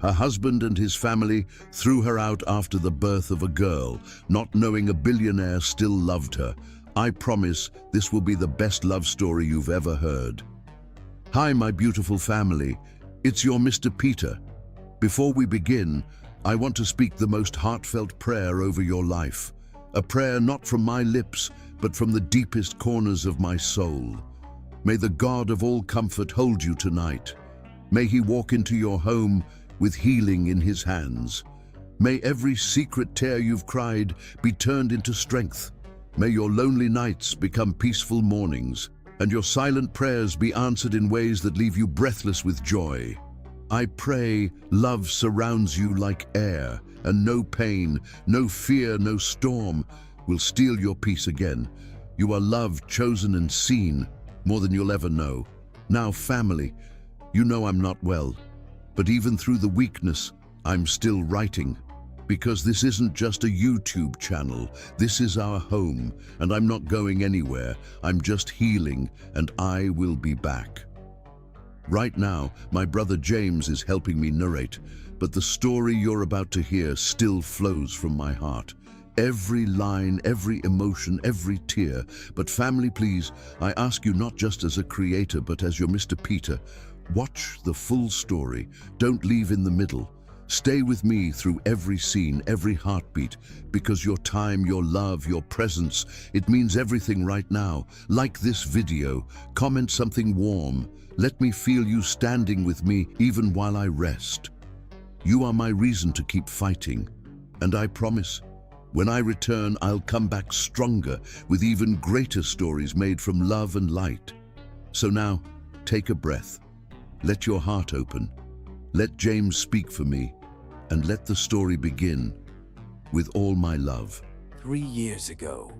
Her husband and his family threw her out after the birth of a girl, not knowing a billionaire still loved her. I promise this will be the best love story you've ever heard. Hi, my beautiful family. It's your Mr. Peter. Before we begin, I want to speak the most heartfelt prayer over your life. A prayer not from my lips, but from the deepest corners of my soul. May the God of all comfort hold you tonight. May He walk into your home with healing in His hands. May every secret tear you've cried be turned into strength. May your lonely nights become peaceful mornings, and your silent prayers be answered in ways that leave you breathless with joy. I pray love surrounds you like air, and no pain, no fear, no storm will steal your peace again. You are loved, chosen, and seen more than you'll ever know. Now, family, you know I'm not well, but even through the weakness, I'm still writing. Because this isn't just a YouTube channel, this is our home, and I'm not going anywhere. I'm just healing, and I will be back. Right now, my brother James is helping me narrate, but the story you're about to hear still flows from my heart. Every line, every emotion, every tear. But family, please, I ask you not just as a creator, but as your Mr. Peter, watch the full story. Don't leave in the middle. Stay with me through every scene, every heartbeat, because your time, your love, your presence, it means everything right now. Like this video, comment something warm. Let me feel you standing with me even while I rest. You are my reason to keep fighting. And I promise, when I return, I'll come back stronger with even greater stories made from love and light. So now, take a breath. Let your heart open. Let James speak for me, and let the story begin with all my love. 3 years ago,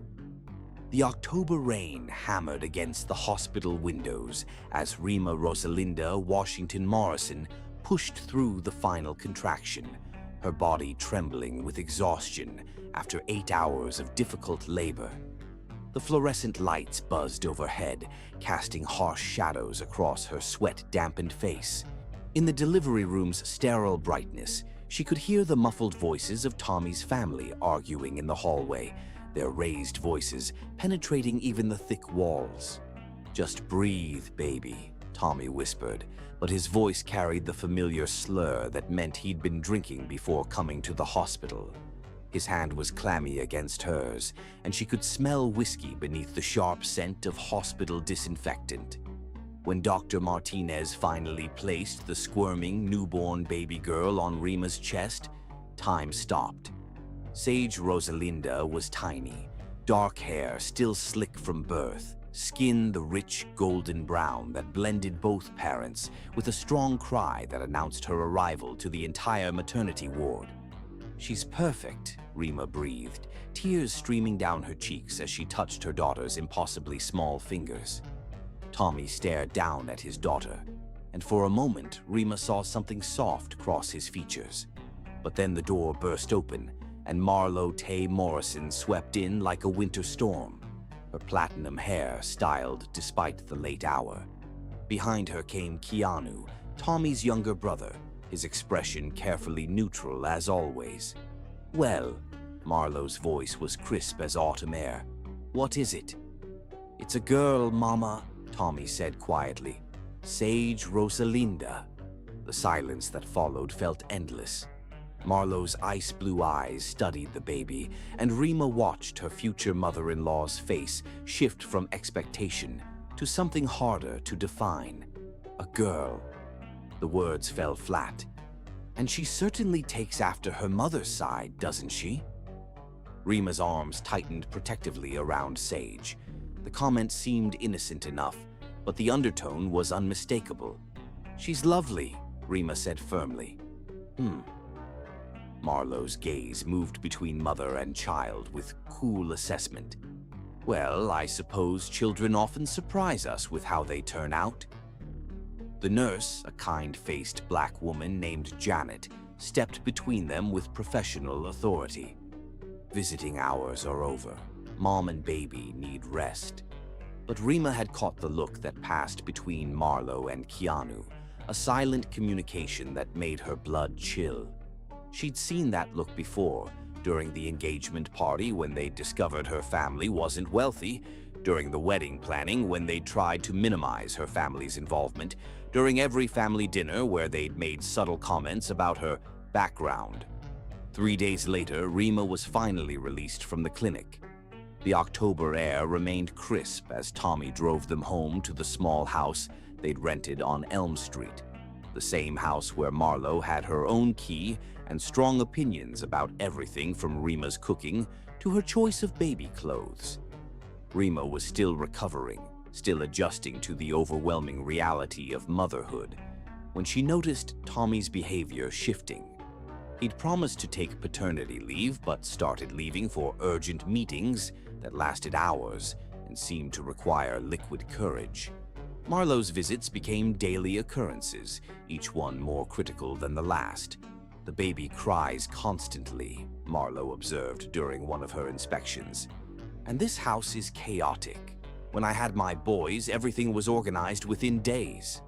the October rain hammered against the hospital windows as Rima Rosalinda Washington Morrison pushed through the final contraction, her body trembling with exhaustion after 8 hours of difficult labor. The fluorescent lights buzzed overhead, casting harsh shadows across her sweat-dampened face. In the delivery room's sterile brightness, she could hear the muffled voices of Tommy's family arguing in the hallway, their raised voices penetrating even the thick walls. "Just breathe, baby," Tommy whispered, but his voice carried the familiar slur that meant he'd been drinking before coming to the hospital. His hand was clammy against hers, and she could smell whiskey beneath the sharp scent of hospital disinfectant. When Dr. Martinez finally placed the squirming newborn baby girl on Rima's chest, time stopped. Sage Rosalinda was tiny, dark hair still slick from birth, skin the rich golden brown that blended both parents, with a strong cry that announced her arrival to the entire maternity ward. "She's perfect," Rima breathed, tears streaming down her cheeks as she touched her daughter's impossibly small fingers. Tommy stared down at his daughter, and for a moment Rima saw something soft cross his features. But then the door burst open, and Marlo Tay Morrison swept in like a winter storm, her platinum hair styled despite the late hour. Behind her came Keanu, Tommy's younger brother, his expression carefully neutral as always. "Well," Marlo's voice was crisp as autumn air. "What is it?" "It's a girl, Mama," Tommy said quietly. "Sage Rosalinda." The silence that followed felt endless. Marlo's ice-blue eyes studied the baby, and Rima watched her future mother-in-law's face shift from expectation to something harder to define. A girl. The words fell flat. "And she certainly takes after her mother's side, doesn't she?" Rima's arms tightened protectively around Sage. The comment seemed innocent enough, but the undertone was unmistakable. "She's lovely," Rima said firmly. Marlo's gaze moved between mother and child with cool assessment. "Well, I suppose children often surprise us with how they turn out." The nurse, a kind-faced black woman named Janet, stepped between them with professional authority. "Visiting hours are over. Mom and baby need rest." But Rima had caught the look that passed between Marlo and Keanu, a silent communication that made her blood chill. She'd seen that look before, during the engagement party when they discovered her family wasn't wealthy, during the wedding planning when they tried to minimize her family's involvement, during every family dinner where they'd made subtle comments about her background. 3 days later, Rima was finally released from the clinic. The October air remained crisp as Tommy drove them home to the small house they'd rented on Elm Street, the same house where Marlo had her own key and strong opinions about everything from Rima's cooking to her choice of baby clothes. Rima was still recovering, still adjusting to the overwhelming reality of motherhood, when she noticed Tommy's behavior shifting. He'd promised to take paternity leave, but started leaving for urgent meetings that lasted hours and seemed to require liquid courage. Marlo's visits became daily occurrences, each one more critical than the last. The baby cries constantly, Marlo observed during one of her inspections. And this house is chaotic. When I had my boys, everything was organized within days.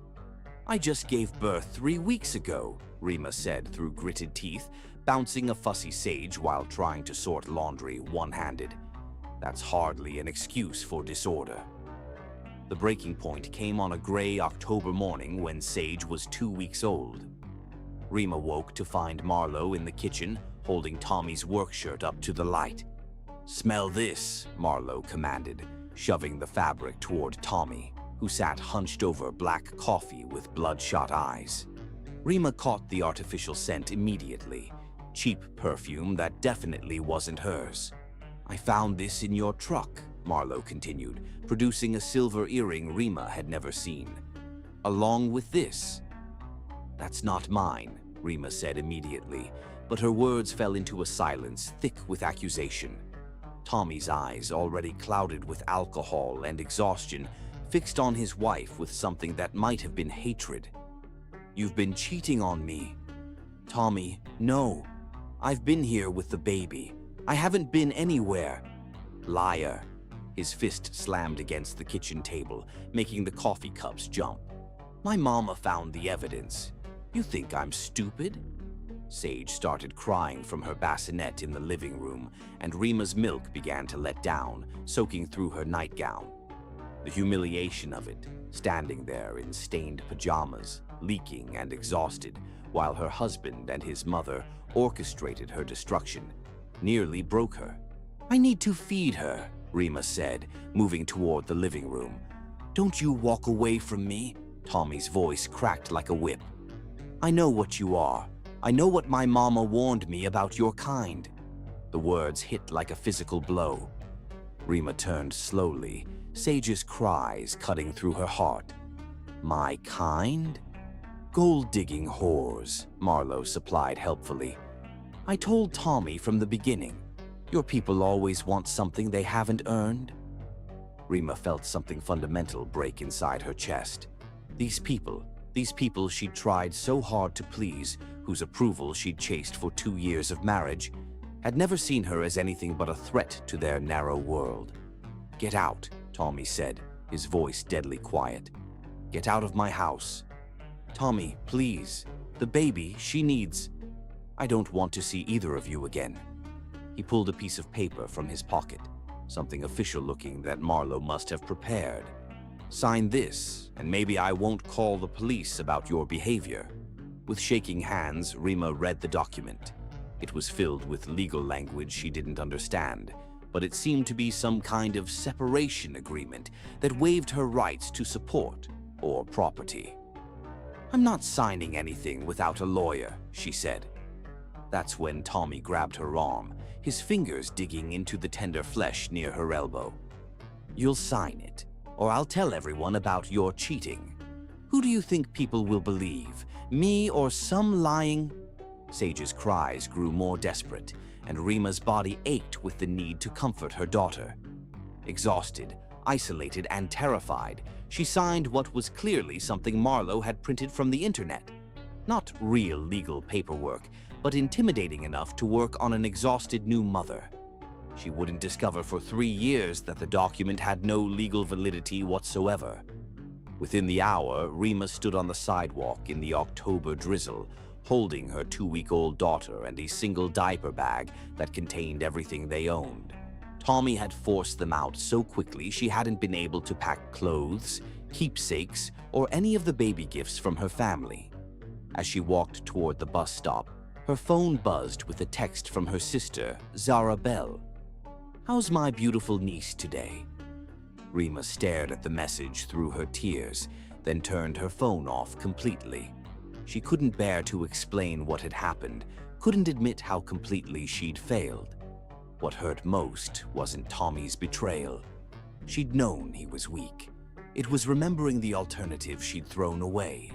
I just gave birth 3 weeks ago, Rima said through gritted teeth, bouncing a fussy Sage while trying to sort laundry one-handed. That's hardly an excuse for disorder. The breaking point came on a gray October morning when Sage was 2 weeks old. Rima woke to find Marlo in the kitchen, holding Tommy's work shirt up to the light. "Smell this," Marlo commanded, shoving the fabric toward Tommy, who sat hunched over black coffee with bloodshot eyes. Rima caught the artificial scent immediately, cheap perfume that definitely wasn't hers. "I found this in your truck," Marlo continued, producing a silver earring Rima had never seen. "Along with this." "That's not mine," Rima said immediately, but her words fell into a silence thick with accusation. Tommy's eyes, already clouded with alcohol and exhaustion, fixed on his wife with something that might have been hatred. "You've been cheating on me." "Tommy, no. I've been here with the baby. I haven't been anywhere." "Liar." His fist slammed against the kitchen table, making the coffee cups jump. "My mama found the evidence. You think I'm stupid?" Sage started crying from her bassinet in the living room, and Rima's milk began to let down, soaking through her nightgown. The humiliation of it, standing there in stained pajamas, leaking and exhausted, while her husband and his mother orchestrated her destruction, nearly broke her. "I need to feed her," Rima said, moving toward the living room. "Don't you walk away from me," Tommy's voice cracked like a whip. "I know what you are. I know what my mama warned me about your kind." The words hit like a physical blow. Rima turned slowly, Sage's cries cutting through her heart. "My kind?" "Gold-digging whores," Marlo supplied helpfully. "I told Tommy from the beginning. Your people always want something they haven't earned." Rima felt something fundamental break inside her chest. These people she'd tried so hard to please, whose approval she'd chased for 2 years of marriage, had never seen her as anything but a threat to their narrow world. "Get out," Tommy said, his voice deadly quiet. "Get out of my house." "Tommy, please. The baby, she needs—" "I don't want to see either of you again." He pulled a piece of paper from his pocket, something official-looking that Marlo must have prepared. "Sign this, and maybe I won't call the police about your behavior." With shaking hands, Rima read the document. It was filled with legal language she didn't understand, but it seemed to be some kind of separation agreement that waived her rights to support or property. "I'm not signing anything without a lawyer," she said. That's when Tommy grabbed her arm, his fingers digging into the tender flesh near her elbow. "You'll sign it, or I'll tell everyone about your cheating. Who do you think people will believe, me or some lying—" Sage's cries grew more desperate, and Rima's body ached with the need to comfort her daughter. Exhausted, isolated, and terrified, she signed what was clearly something Marlo had printed from the internet. Not real legal paperwork, but intimidating enough to work on an exhausted new mother. She wouldn't discover for 3 years that the document had no legal validity whatsoever. Within the hour, Rima stood on the sidewalk in the October drizzle, holding her 2-week-old daughter and a single diaper bag that contained everything they owned. Tommy had forced them out so quickly she hadn't been able to pack clothes, keepsakes, or any of the baby gifts from her family. As she walked toward the bus stop, her phone buzzed with a text from her sister, Zara Bell. "How's my beautiful niece today?" Rima stared at the message through her tears, then turned her phone off completely. She couldn't bear to explain what had happened, couldn't admit how completely she'd failed. What hurt most wasn't Tommy's betrayal. She'd known he was weak. It was remembering the alternative she'd thrown away.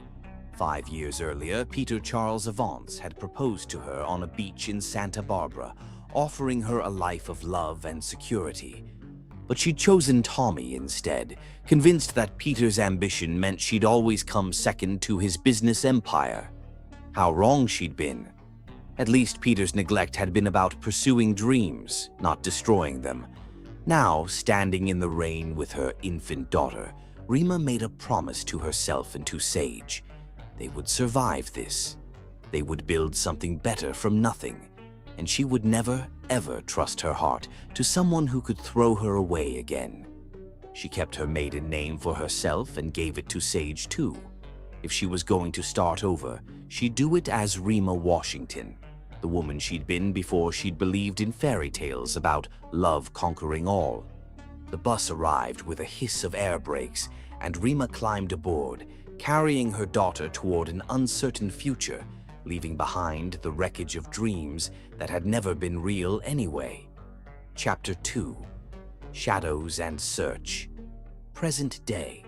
5 years earlier, Peter Charles Avance had proposed to her on a beach in Santa Barbara, offering her a life of love and security. But she'd chosen Tommy instead, convinced that Peter's ambition meant she'd always come second to his business empire. How wrong she'd been. At least Peter's neglect had been about pursuing dreams, not destroying them. Now, standing in the rain with her infant daughter, Rima made a promise to herself and to Sage. They would survive this. They would build something better from nothing. And she would never, ever trust her heart to someone who could throw her away again. She kept her maiden name for herself and gave it to Sage too. If she was going to start over, she'd do it as Rima Washington, the woman she'd been before she'd believed in fairy tales about love conquering all. The bus arrived with a hiss of air brakes, and Rima climbed aboard, carrying her daughter toward an uncertain future, leaving behind the wreckage of dreams that had never been real anyway. Chapter 2. Shadows and Search. Present day.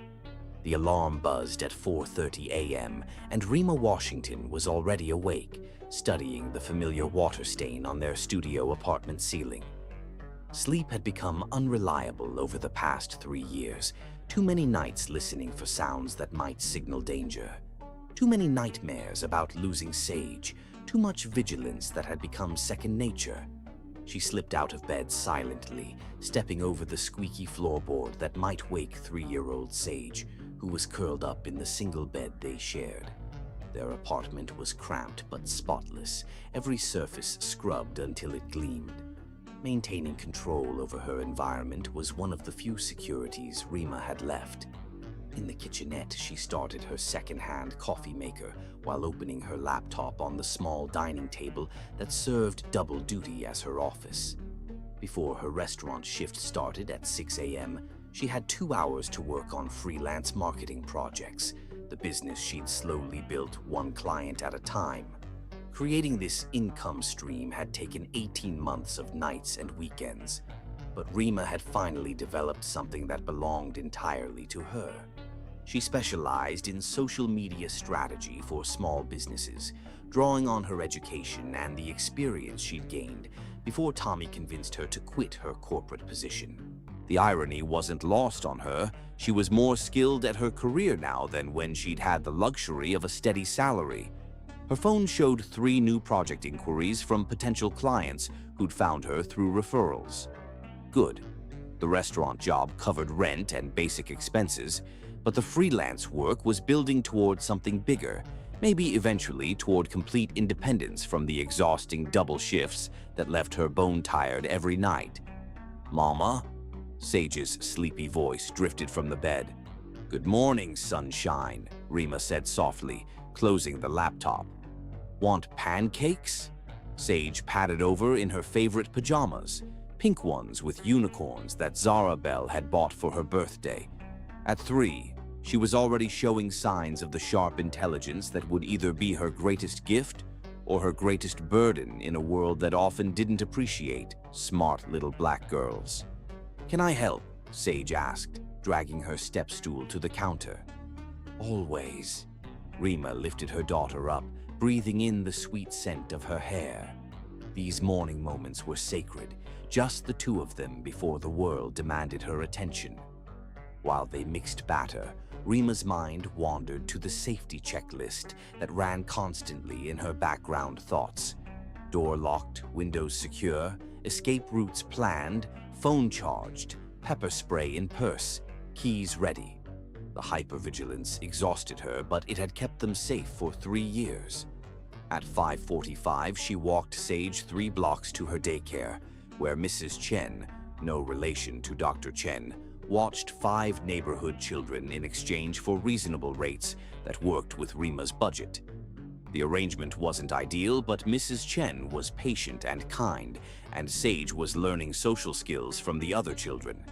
The alarm buzzed at 4:30 a.m., and Rima Washington was already awake, studying the familiar water stain on their studio apartment ceiling. Sleep had become unreliable over the past 3 years, too many nights listening for sounds that might signal danger. Too many nightmares about losing Sage, too much vigilance that had become second nature. She slipped out of bed silently, stepping over the squeaky floorboard that might wake 3-year-old Sage, who was curled up in the single bed they shared. Their apartment was cramped but spotless, every surface scrubbed until it gleamed. Maintaining control over her environment was one of the few securities Rima had left. In the kitchenette, she started her second-hand coffee maker while opening her laptop on the small dining table that served double duty as her office. Before her restaurant shift started at 6 a.m., she had 2 hours to work on freelance marketing projects, the business she'd slowly built one client at a time. Creating this income stream had taken 18 months of nights and weekends, but Rima had finally developed something that belonged entirely to her. She specialized in social media strategy for small businesses, drawing on her education and the experience she'd gained before Tommy convinced her to quit her corporate position. The irony wasn't lost on her. She was more skilled at her career now than when she'd had the luxury of a steady salary. Her phone showed 3 new project inquiries from potential clients who'd found her through referrals. Good. The restaurant job covered rent and basic expenses, but the freelance work was building toward something bigger, maybe eventually toward complete independence from the exhausting double shifts that left her bone-tired every night. "Mama?" Sage's sleepy voice drifted from the bed. "Good morning, sunshine," Rima said softly, closing the laptop. "Want pancakes?" Sage padded over in her favorite pajamas, pink ones with unicorns that Zara Bell had bought for her birthday. At 3, she was already showing signs of the sharp intelligence that would either be her greatest gift or her greatest burden in a world that often didn't appreciate smart little black girls. "Can I help?" Sage asked, dragging her step stool to the counter. "Always." Rima lifted her daughter up, breathing in the sweet scent of her hair. These morning moments were sacred, just the 2 of them before the world demanded her attention. While they mixed batter, Rima's mind wandered to the safety checklist that ran constantly in her background thoughts. Door locked, windows secure, escape routes planned, phone charged, pepper spray in purse, keys ready. The hypervigilance exhausted her, but it had kept them safe for 3 years. At 5:45, she walked Sage 3 blocks to her daycare, where Mrs. Chen, no relation to Dr. Chen, watched 5 neighborhood children in exchange for reasonable rates that worked with Rima's budget. The arrangement wasn't ideal, but Mrs. Chen was patient and kind, and Sage was learning social skills from the other children.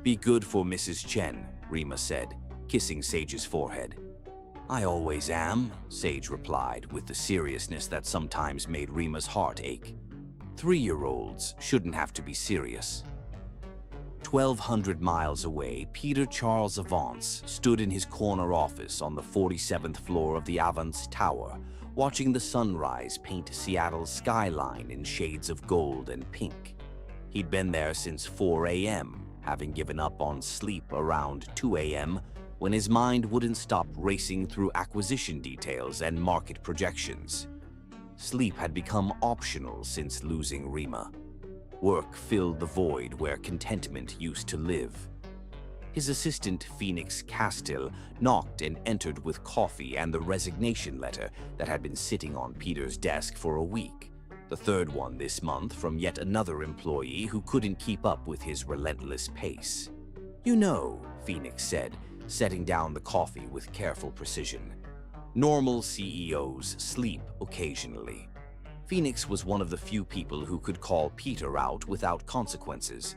"Be good for Mrs. Chen," Rima said, kissing Sage's forehead. "I always am," Sage replied, with the seriousness that sometimes made Rima's heart ache. 3-year-olds shouldn't have to be serious. 1,200 miles away, Peter Charles Avance stood in his corner office on the 47th floor of the Avance Tower, watching the sunrise paint Seattle's skyline in shades of gold and pink. He'd been there since 4 a.m., having given up on sleep around 2 a.m., when his mind wouldn't stop racing through acquisition details and market projections. Sleep had become optional since losing Rima. Work filled the void where contentment used to live. His assistant, Phoenix Castile, knocked and entered with coffee and the resignation letter that had been sitting on Peter's desk for a week, the 3rd one this month from yet another employee who couldn't keep up with his relentless pace. "You know," Phoenix said, setting down the coffee with careful precision, "normal CEOs sleep occasionally." Phoenix was one of the few people who could call Peter out without consequences.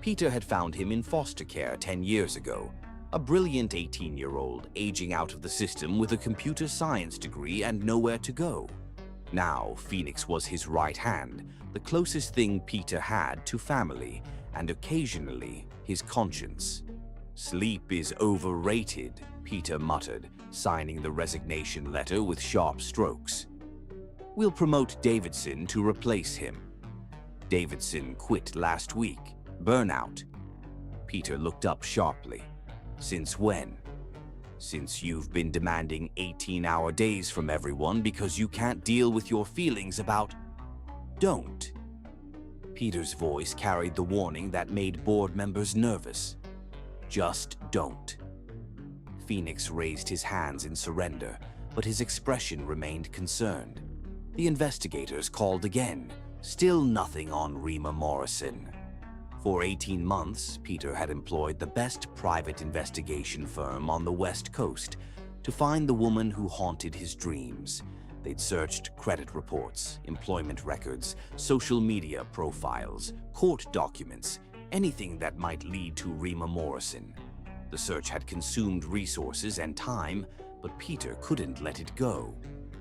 Peter had found him in foster care 10 years ago, a brilliant 18-year-old aging out of the system with a computer science degree and nowhere to go. Now, Phoenix was his right hand, the closest thing Peter had to family, and occasionally his conscience. "Sleep is overrated," Peter muttered, signing the resignation letter with sharp strokes. "We'll promote Davidson to replace him." "Davidson quit last week. Burnout." Peter looked up sharply. "Since when?" "Since you've been demanding 18-hour days from everyone because you can't deal with your feelings about..." "Don't." Peter's voice carried the warning that made board members nervous. "Just don't." Phoenix raised his hands in surrender, but his expression remained concerned. The investigators called again. Still nothing on Rima Morrison. For 18 months, Peter had employed the best private investigation firm on the West Coast to find the woman who haunted his dreams. They'd searched credit reports, employment records, social media profiles, court documents, anything that might lead to Rima Morrison. The search had consumed resources and time, but Peter couldn't let it go.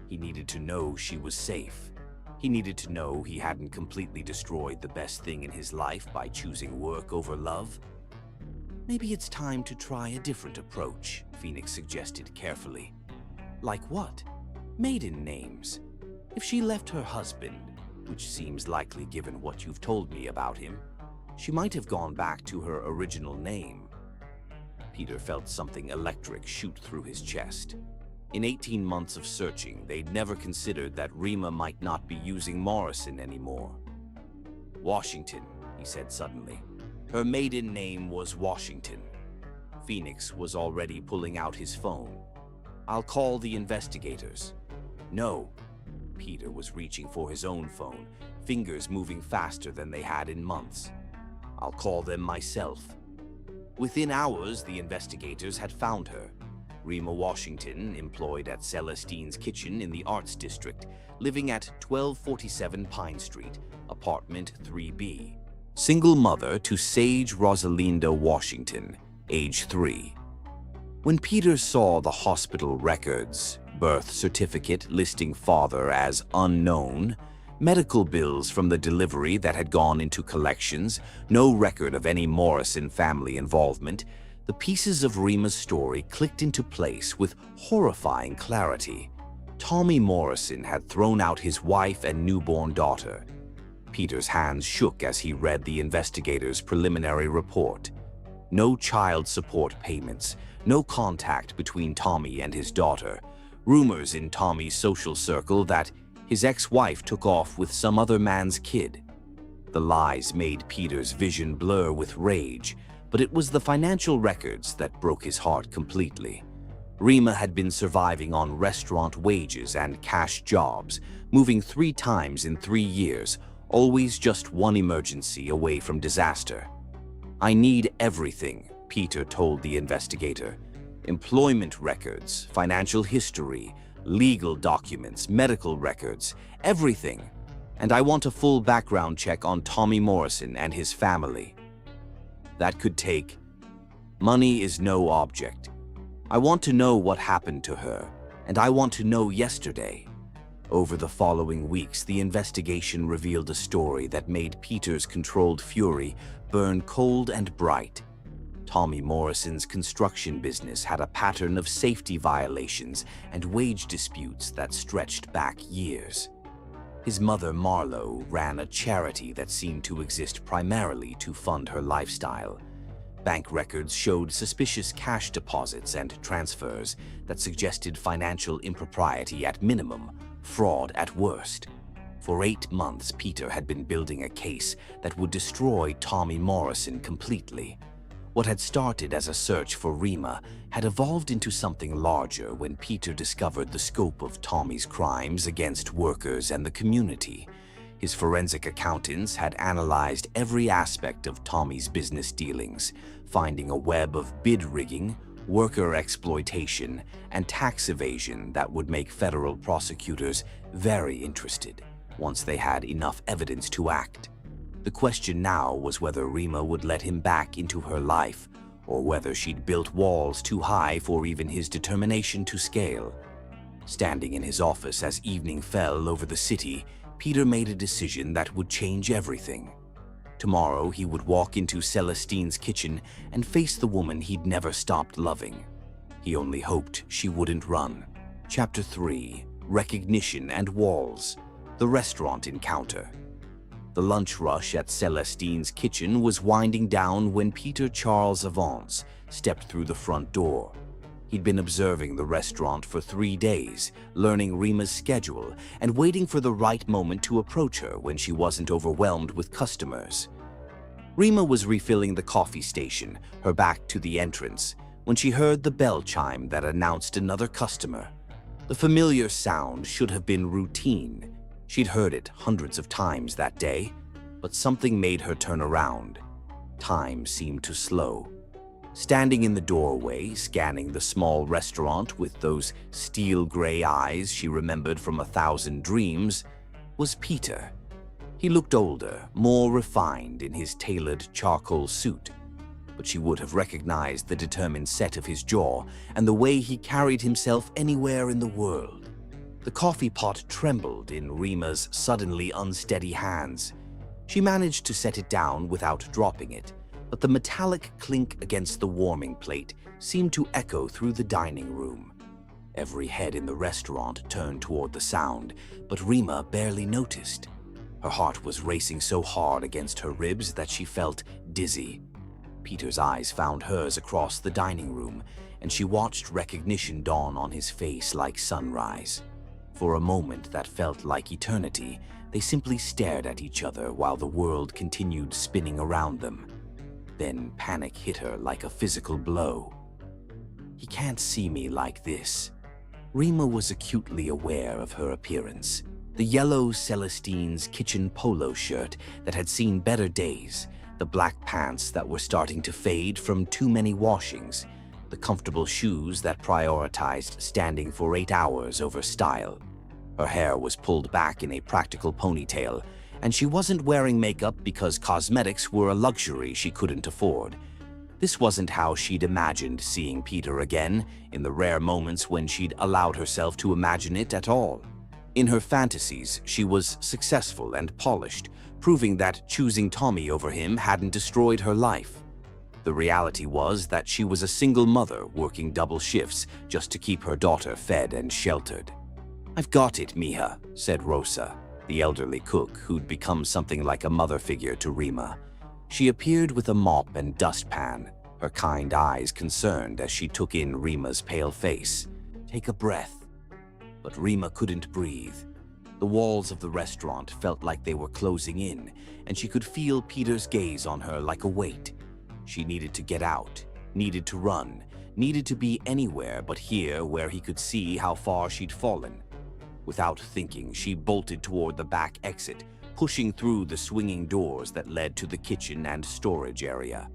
He needed to know she was safe. He needed to know he hadn't completely destroyed the best thing in his life by choosing work over love. "Maybe it's time to try a different approach," Phoenix suggested carefully. "Like what?" "Maiden names. If she left her husband, which seems likely given what you've told me about him, she might have gone back to her original name." Peter felt something electric shoot through his chest. In 18 months of searching, they'd never considered that Rima might not be using Morrison anymore. "Washington," he said suddenly. "Her maiden name was Washington." Phoenix was already pulling out his phone. "I'll call the investigators." "No." Peter was reaching for his own phone, fingers moving faster than they had in months. "I'll call them myself." Within hours, the investigators had found her. Rima Washington, employed at Celestine's Kitchen in the Arts District, living at 1247 Pine Street, apartment 3B. Single mother to Sage Rosalinda Washington, age 3. When Peter saw the hospital records, birth certificate listing father as unknown, medical bills from the delivery that had gone into collections, no record of any Morrison family involvement, the pieces of Rima's story clicked into place with horrifying clarity. Tommy Morrison had thrown out his wife and newborn daughter. Peter's hands shook as he read the investigators' preliminary report. No child support payments, no contact between Tommy and his daughter, rumors in Tommy's social circle that his ex-wife took off with some other man's kid. The lies made Peter's vision blur with rage, But it was the financial records that broke his heart completely. Rima had been surviving on restaurant wages and cash jobs, moving 3 times in 3 years, always just one emergency away from disaster. "I need everything," Peter told the investigator. "Employment records, financial history, legal documents, medical records, everything. And I want a full background check on Tommy Morrison and his family." "That could take. Money is no object. I want to know what happened to her, and I want to know yesterday." Over the following weeks, the investigation revealed a story that made Peter's controlled fury burn cold and bright. Tommy Morrison's construction business had a pattern of safety violations and wage disputes that stretched back years. His mother, Marlo, ran a charity that seemed to exist primarily to fund her lifestyle. Bank records showed suspicious cash deposits and transfers that suggested financial impropriety at minimum, fraud at worst. For 8 months, Peter had been building a case that would destroy Tommy Morrison completely. What had started as a search for Rima had evolved into something larger when Peter discovered the scope of Tommy's crimes against workers and the community. His forensic accountants had analyzed every aspect of Tommy's business dealings, finding a web of bid rigging, worker exploitation, and tax evasion that would make federal prosecutors very interested once they had enough evidence to act. The question now was whether Rima would let him back into her life, or whether she'd built walls too high for even his determination to scale. Standing in his office as evening fell over the city, Peter made a decision that would change everything. Tomorrow, he would walk into Celestine's kitchen and face the woman he'd never stopped loving. He only hoped she wouldn't run. Chapter 3: Recognition and Walls. The Restaurant Encounter. The lunch rush at Celestine's kitchen was winding down when Peter Charles Avance stepped through the front door. He'd been observing the restaurant for 3 days, learning Rima's schedule and waiting for the right moment to approach her when she wasn't overwhelmed with customers. Rima was refilling the coffee station, her back to the entrance, when she heard the bell chime that announced another customer. The familiar sound should have been routine. She'd heard it hundreds of times that day, but something made her turn around. Time seemed to slow. Standing in the doorway, scanning the small restaurant with those steel-gray eyes she remembered from 1,000 Dreams, was Peter. He looked older, more refined in his tailored charcoal suit, but she would have recognized the determined set of his jaw and the way he carried himself anywhere in the world. The coffee pot trembled in Rima's suddenly unsteady hands. She managed to set it down without dropping it, but the metallic clink against the warming plate seemed to echo through the dining room. Every head in the restaurant turned toward the sound, but Rima barely noticed. Her heart was racing so hard against her ribs that she felt dizzy. Peter's eyes found hers across the dining room, and she watched recognition dawn on his face like sunrise. For a moment that felt like eternity, they simply stared at each other while the world continued spinning around them. Then panic hit her like a physical blow. "He can't see me like this." Rima was acutely aware of her appearance. The yellow Celestine's kitchen polo shirt that had seen better days, the black pants that were starting to fade from too many washings, the comfortable shoes that prioritized standing for 8 hours over style. Her hair was pulled back in a practical ponytail, and she wasn't wearing makeup because cosmetics were a luxury she couldn't afford. This wasn't how she'd imagined seeing Peter again, in the rare moments when she'd allowed herself to imagine it at all. In her fantasies, she was successful and polished, proving that choosing Tommy over him hadn't destroyed her life. The reality was that she was a single mother working double shifts just to keep her daughter fed and sheltered. "I've got it, Mija," said Rosa, the elderly cook who'd become something like a mother figure to Rima. She appeared with a mop and dustpan, her kind eyes concerned as she took in Rima's pale face. "Take a breath." But Rima couldn't breathe. The walls of the restaurant felt like they were closing in, and she could feel Peter's gaze on her like a weight. She needed to get out, needed to run, needed to be anywhere but here where he could see how far she'd fallen. Without thinking, she bolted toward the back exit, pushing through the swinging doors that led to the kitchen and storage area.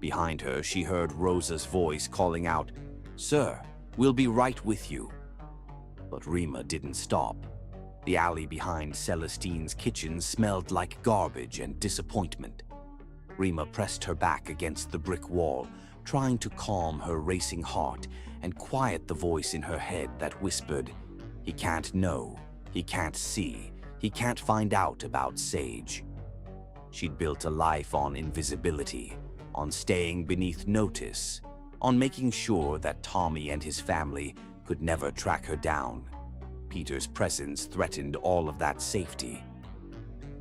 Behind her, she heard Rosa's voice calling out, "Sir, we'll be right with you." But Rima didn't stop. The alley behind Celestine's kitchen smelled like garbage and disappointment. Rima pressed her back against the brick wall, trying to calm her racing heart and quiet the voice in her head that whispered, "He can't know, he can't see, he can't find out about Sage." She'd built a life on invisibility, on staying beneath notice, on making sure that Tommy and his family could never track her down. Peter's presence threatened all of that safety.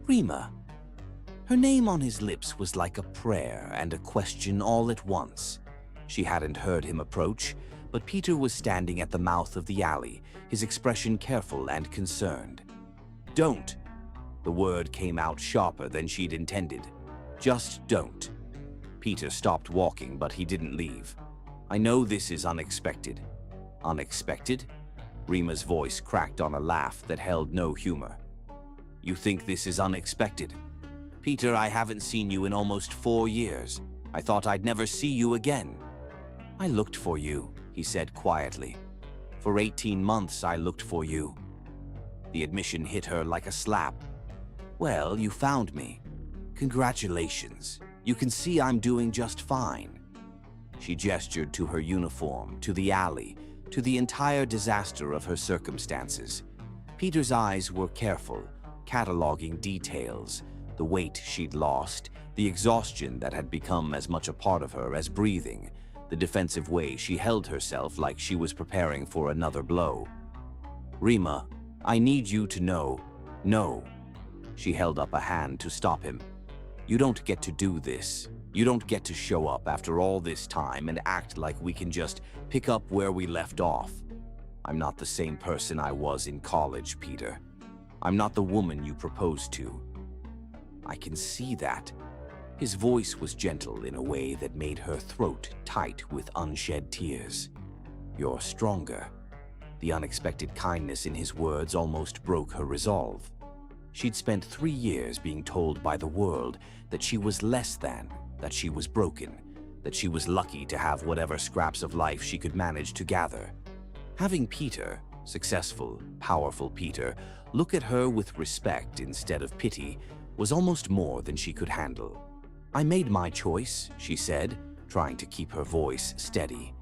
Rima. Her name on his lips was like a prayer and a question all at once. She hadn't heard him approach, but Peter was standing at the mouth of the alley, his expression careful and concerned. "Don't." The word came out sharper than she'd intended. "Just don't." Peter stopped walking, but he didn't leave. "I know this is unexpected." "Unexpected?" Rima's voice cracked on a laugh that held no humor. "You think this is unexpected? Peter, I haven't seen you in almost 4 years. I thought I'd never see you again." "I looked for you," he said quietly. "For 18 months I looked for you." The admission hit her like a slap. "Well, you found me. Congratulations. You can see I'm doing just fine." She gestured to her uniform, to the alley, to the entire disaster of her circumstances. Peter's eyes were careful, cataloging details, the weight she'd lost, the exhaustion that had become as much a part of her as breathing, the defensive way she held herself like she was preparing for another blow. "Rima, I need you to know." "No." She held up a hand to stop him. "You don't get to do this. You don't get to show up after all this time and act like we can just pick up where we left off. I'm not the same person I was in college, Peter. I'm not the woman you proposed to." "I can see that." His voice was gentle in a way that made her throat tight with unshed tears. "You're stronger." The unexpected kindness in his words almost broke her resolve. She'd spent 3 years being told by the world that she was less than, that she was broken, that she was lucky to have whatever scraps of life she could manage to gather. Having Peter, successful, powerful Peter, look at her with respect instead of pity was almost more than she could handle. "I made my choice," she said, trying to keep her voice steady.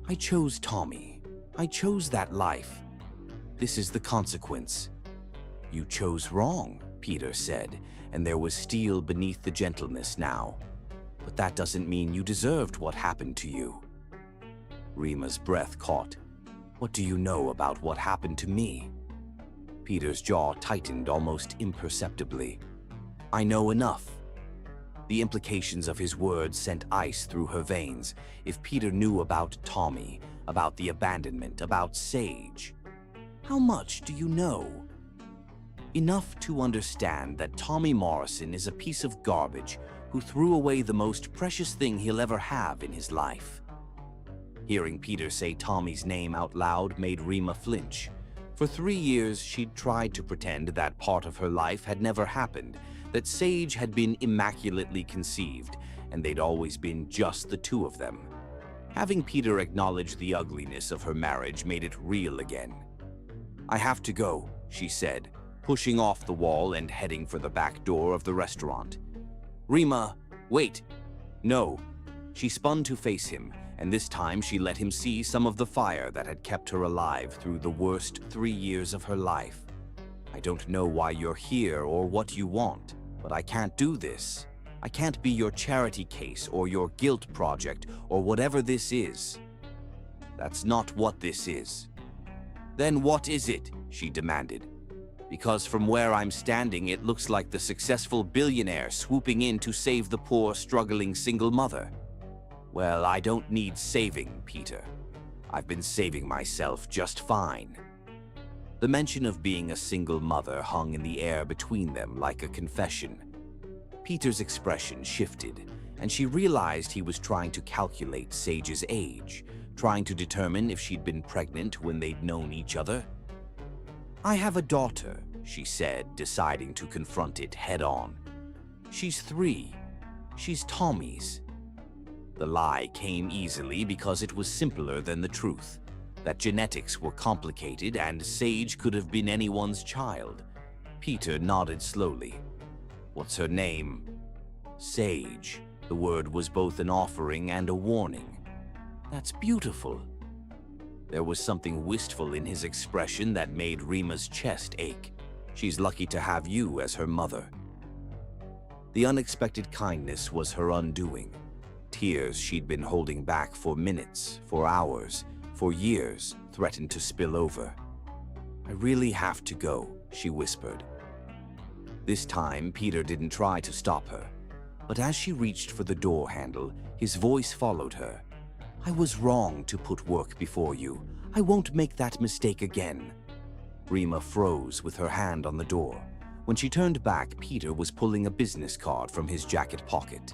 "I chose Tommy. I chose that life. This is the consequence." "You chose wrong," Peter said, and there was steel beneath the gentleness now. "But that doesn't mean you deserved what happened to you." Rima's breath caught. "What do you know about what happened to me?" Peter's jaw tightened almost imperceptibly. "I know enough." The implications of his words sent ice through her veins. If Peter knew about Tommy, about the abandonment, about Sage. "How much do you know?" "Enough to understand that Tommy Morrison is a piece of garbage who threw away the most precious thing he'll ever have in his life." Hearing Peter say Tommy's name out loud made Rima flinch. For 3 years, she'd tried to pretend that part of her life had never happened, that Sage had been immaculately conceived, and they'd always been just the two of them. Having Peter acknowledge the ugliness of her marriage made it real again. "I have to go," she said, pushing off the wall and heading for the back door of the restaurant. "Rima, wait." "No." She spun to face him, and this time she let him see some of the fire that had kept her alive through the worst 3 years of her life. "I don't know why you're here or what you want, but I can't do this. I can't be your charity case or your guilt project or whatever this is." "That's not what this is." "Then what is it?" she demanded. "Because from where I'm standing, it looks like the successful billionaire swooping in to save the poor, struggling single mother." "Well, I don't need saving, Peter. I've been saving myself just fine." The mention of being a single mother hung in the air between them like a confession. Peter's expression shifted, and she realized he was trying to calculate Sage's age, trying to determine if she'd been pregnant when they'd known each other. "I have a daughter," she said, deciding to confront it head-on. "She's 3. She's Tommy's." The lie came easily because it was simpler than the truth, that genetics were complicated and Sage could have been anyone's child. Peter nodded slowly. "What's her name?" "Sage." The word was both an offering and a warning. "That's beautiful." There was something wistful in his expression that made Rima's chest ache. "She's lucky to have you as her mother." The unexpected kindness was her undoing. Tears she'd been holding back for minutes, for hours, for years, threatened to spill over. "I really have to go," she whispered. This time, Peter didn't try to stop her. But as she reached for the door handle, his voice followed her. "I was wrong to put work before you. I won't make that mistake again." Rima froze with her hand on the door. When she turned back, Peter was pulling a business card from his jacket pocket.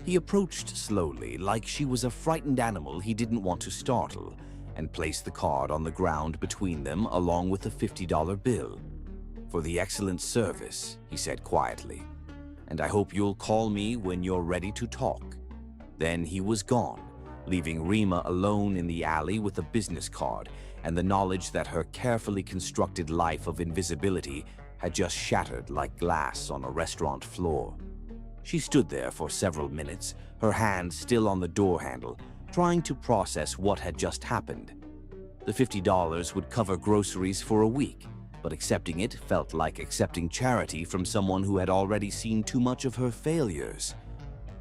He approached slowly, like she was a frightened animal he didn't want to startle, and placed the card on the ground between them along with a $50 bill. "For the excellent service," he said quietly, "and I hope you'll call me when you're ready to talk." Then he was gone, leaving Rima alone in the alley with a business card and the knowledge that her carefully constructed life of invisibility had just shattered like glass on a restaurant floor. She stood there for several minutes, her hand still on the door handle, trying to process what had just happened. The $50 would cover groceries for a week, but accepting it felt like accepting charity from someone who had already seen too much of her failures.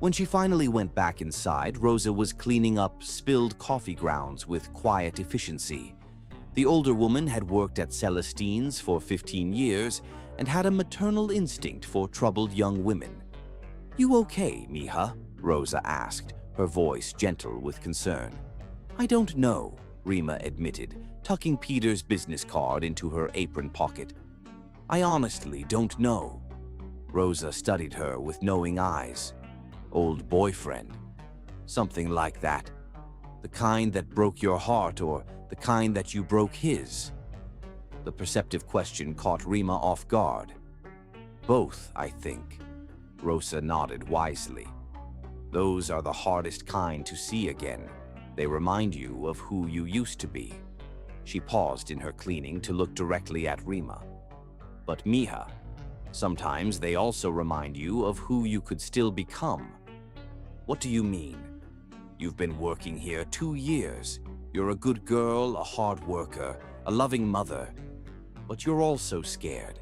When she finally went back inside, Rosa was cleaning up spilled coffee grounds with quiet efficiency. The older woman had worked at Celestine's for 15 years and had a maternal instinct for troubled young women. "You okay, Mija?" Rosa asked, her voice gentle with concern. "I don't know," Rima admitted, tucking Peter's business card into her apron pocket. "I honestly don't know." Rosa studied her with knowing eyes. "Old boyfriend? Something like that. The kind that broke your heart or the kind that you broke his?" The perceptive question caught Rima off guard. "Both, I think." Rosa nodded wisely. "Those are the hardest kind to see again. They remind you of who you used to be." She paused in her cleaning to look directly at Rima. "But Mija, sometimes they also remind you of who you could still become." "What do you mean?" "You've been working here 2 years. You're a good girl, a hard worker, a loving mother. But you're also scared.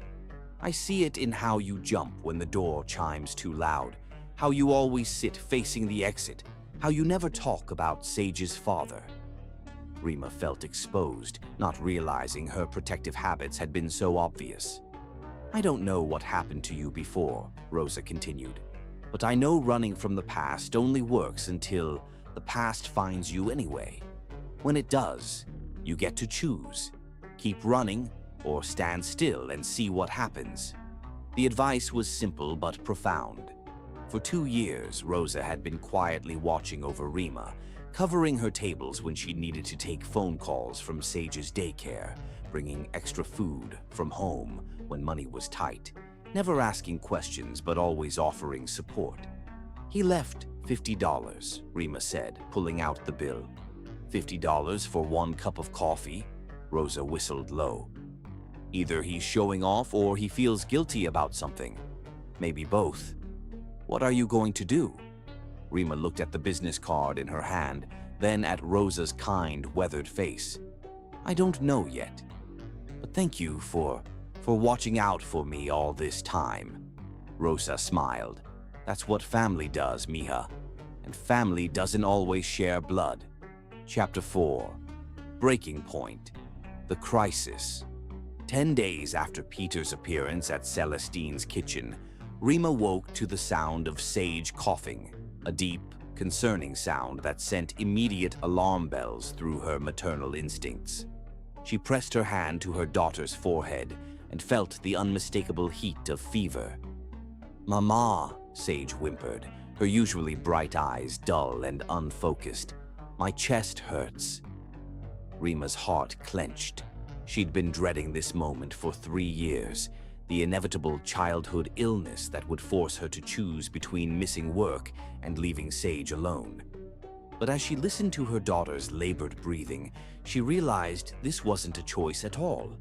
I see it in how you jump when the door chimes too loud, how you always sit facing the exit, how you never talk about Sage's father." Rima felt exposed, not realizing her protective habits had been so obvious. "I don't know what happened to you before," Rosa continued, "but I know running from the past only works until the past finds you anyway. When it does, you get to choose. Keep running or stand still and see what happens." The advice was simple but profound. For 2 years, Rosa had been quietly watching over Rima, covering her tables when she needed to take phone calls from Sage's daycare, bringing extra food from home when money was tight, never asking questions but always offering support. "He left $50, Rima said, pulling out the bill. $50 for 1 cup of coffee? Rosa whistled low. Either he's showing off or he feels guilty about something. Maybe both. What are you going to do? Rima looked at the business card in her hand, then at Rosa's kind, weathered face. I don't know yet. But thank you for watching out for me all this time. Rosa smiled. That's what family does, Mija. And family doesn't always share blood. Chapter 4. Breaking Point. The Crisis. 10 days after Peter's appearance at Celestine's kitchen, Rima woke to the sound of Sage coughing, a deep, concerning sound that sent immediate alarm bells through her maternal instincts. She pressed her hand to her daughter's forehead and felt the unmistakable heat of fever. Mama, Sage whimpered, her usually bright eyes dull and unfocused. "My chest hurts." Rima's heart clenched. She'd been dreading this moment for 3 years, the inevitable childhood illness that would force her to choose between missing work and leaving Sage alone. But as she listened to her daughter's labored breathing, she realized this wasn't a choice at all.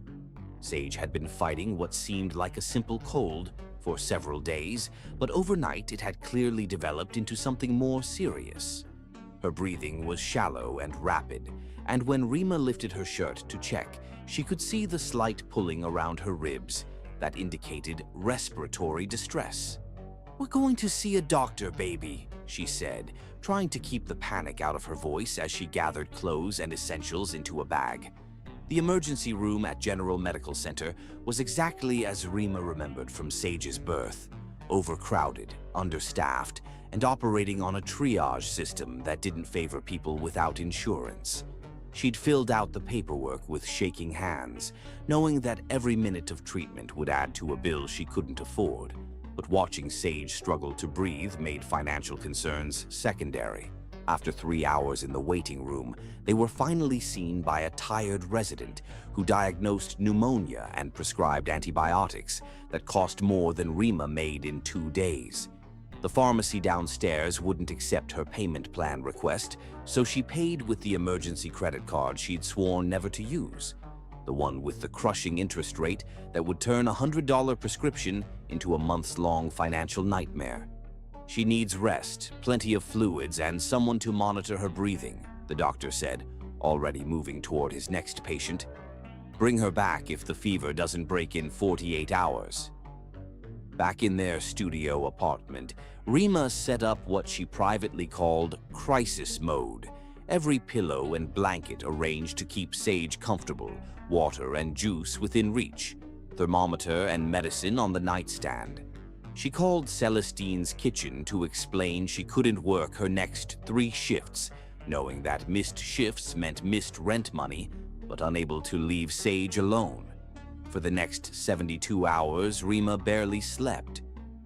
Sage had been fighting what seemed like a simple cold for several days, but overnight it had clearly developed into something more serious. Her breathing was shallow and rapid, and when Rima lifted her shirt to check, she could see the slight pulling around her ribs that indicated respiratory distress. "We're going to see a doctor, baby," she said, trying to keep the panic out of her voice as she gathered clothes and essentials into a bag. The emergency room at General Medical Center was exactly as Rima remembered from Sage's birth: overcrowded, understaffed, and operating on a triage system that didn't favor people without insurance. She'd filled out the paperwork with shaking hands, knowing that every minute of treatment would add to a bill she couldn't afford. But watching Sage struggle to breathe made financial concerns secondary. After 3 hours in the waiting room, they were finally seen by a tired resident who diagnosed pneumonia and prescribed antibiotics that cost more than Rima made in 2 days. The pharmacy downstairs wouldn't accept her payment plan request, so she paid with the emergency credit card she'd sworn never to use, the one with the crushing interest rate that would turn a $100 prescription into a months-long financial nightmare. "She needs rest, plenty of fluids, and someone to monitor her breathing," the doctor said, already moving toward his next patient. "Bring her back if the fever doesn't break in 48 hours. Back in their studio apartment, Rima set up what she privately called crisis mode. Every pillow and blanket arranged to keep Sage comfortable, water and juice within reach, thermometer and medicine on the nightstand. She called Celestine's kitchen to explain she couldn't work her next 3 shifts, knowing that missed shifts meant missed rent money, but unable to leave Sage alone. For the next 72 hours, Rima barely slept.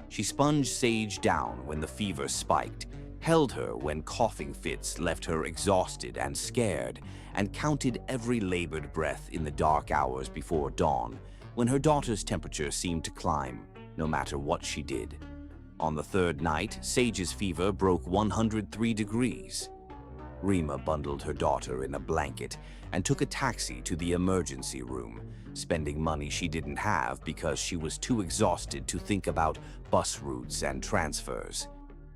She sponged Sage down when the fever spiked, held her when coughing fits left her exhausted and scared, and counted every labored breath in the dark hours before dawn, when her daughter's temperature seemed to climb, no matter what she did. On the 3rd night, Sage's fever broke 103 degrees. Rima bundled her daughter in a blanket and took a taxi to the emergency room, spending money she didn't have because she was too exhausted to think about bus routes and transfers.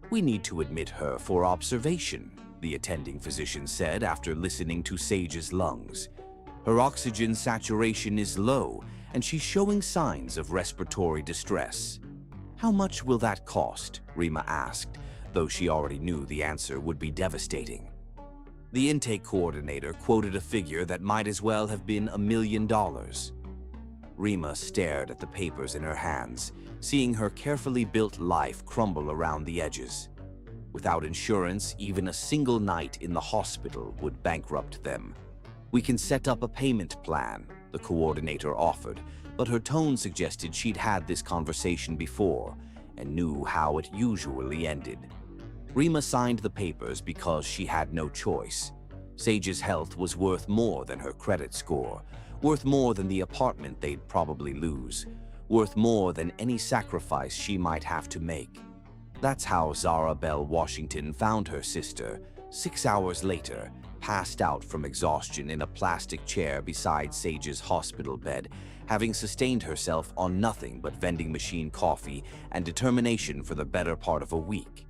"We need to admit her for observation," the attending physician said after listening to Sage's lungs. "Her oxygen saturation is low, and she's showing signs of respiratory distress." "How much will that cost?" Rima asked, though she already knew the answer would be devastating. The intake coordinator quoted a figure that might as well have been $1 million. Rima stared at the papers in her hands, seeing her carefully built life crumble around the edges. Without insurance, even a single night in the hospital would bankrupt them. "We can set up a payment plan," the coordinator offered, but her tone suggested she'd had this conversation before and knew how it usually ended. Rima signed the papers because she had no choice. Sage's health was worth more than her credit score, worth more than the apartment they'd probably lose, worth more than any sacrifice she might have to make. That's how Zara Bell Washington found her sister, 6 hours later, passed out from exhaustion in a plastic chair beside Sage's hospital bed, having sustained herself on nothing but vending machine coffee and determination for the better part of a week.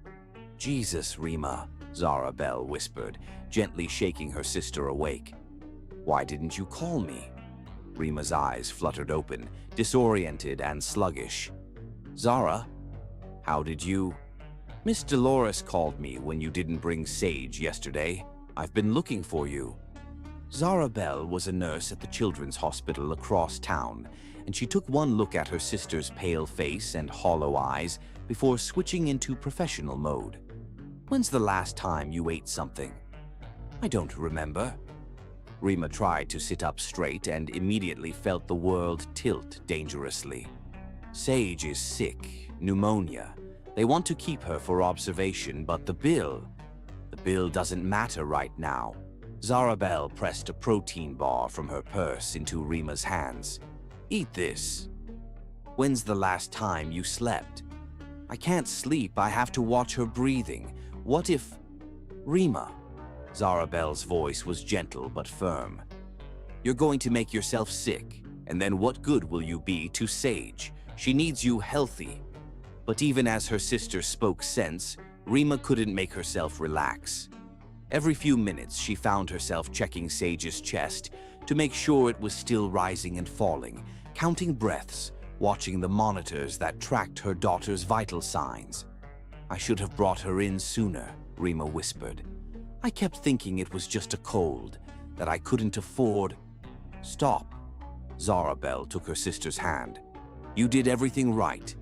"Jesus, Rima," Zara Bell whispered, gently shaking her sister awake. "Why didn't you call me?" Rima's eyes fluttered open, disoriented and sluggish. "Zara, how did you—" "Miss Dolores called me when you didn't bring Sage yesterday. I've been looking for you." Zara Bell was a nurse at the children's hospital across town, and she took one look at her sister's pale face and hollow eyes before switching into professional mode. "When's the last time you ate something?" "I don't remember." Rima tried to sit up straight and immediately felt the world tilt dangerously. "Sage is sick, pneumonia. They want to keep her for observation, but the bill doesn't matter right now. Zarabel pressed a protein bar from her purse into Rima's hands. Eat this. When's the last time you slept? I can't sleep, I have to watch her breathing. What if... Rima. Zarabel's voice was gentle but firm. You're going to make yourself sick, and then what good will you be to Sage? She needs you healthy. But even as her sister spoke sense, Rima couldn't make herself relax. Every few minutes, she found herself checking Sage's chest to make sure it was still rising and falling, counting breaths, watching the monitors that tracked her daughter's vital signs. I should have brought her in sooner, Rima whispered. I kept thinking it was just a cold, that I couldn't afford. Stop. Zarabel took her sister's hand. You did everything right.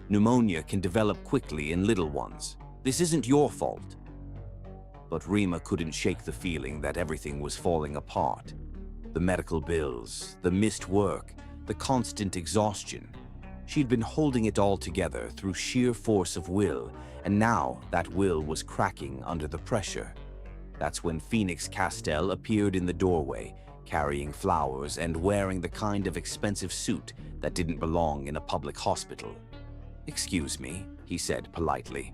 Pneumonia can develop quickly in little ones. This isn't your fault. But Rima couldn't shake the feeling that everything was falling apart. The medical bills, the missed work, the constant exhaustion. She'd been holding it all together through sheer force of will, and now that will was cracking under the pressure. That's when Phoenix Castell appeared in the doorway, carrying flowers and wearing the kind of expensive suit that didn't belong in a public hospital. Excuse me, he said politely.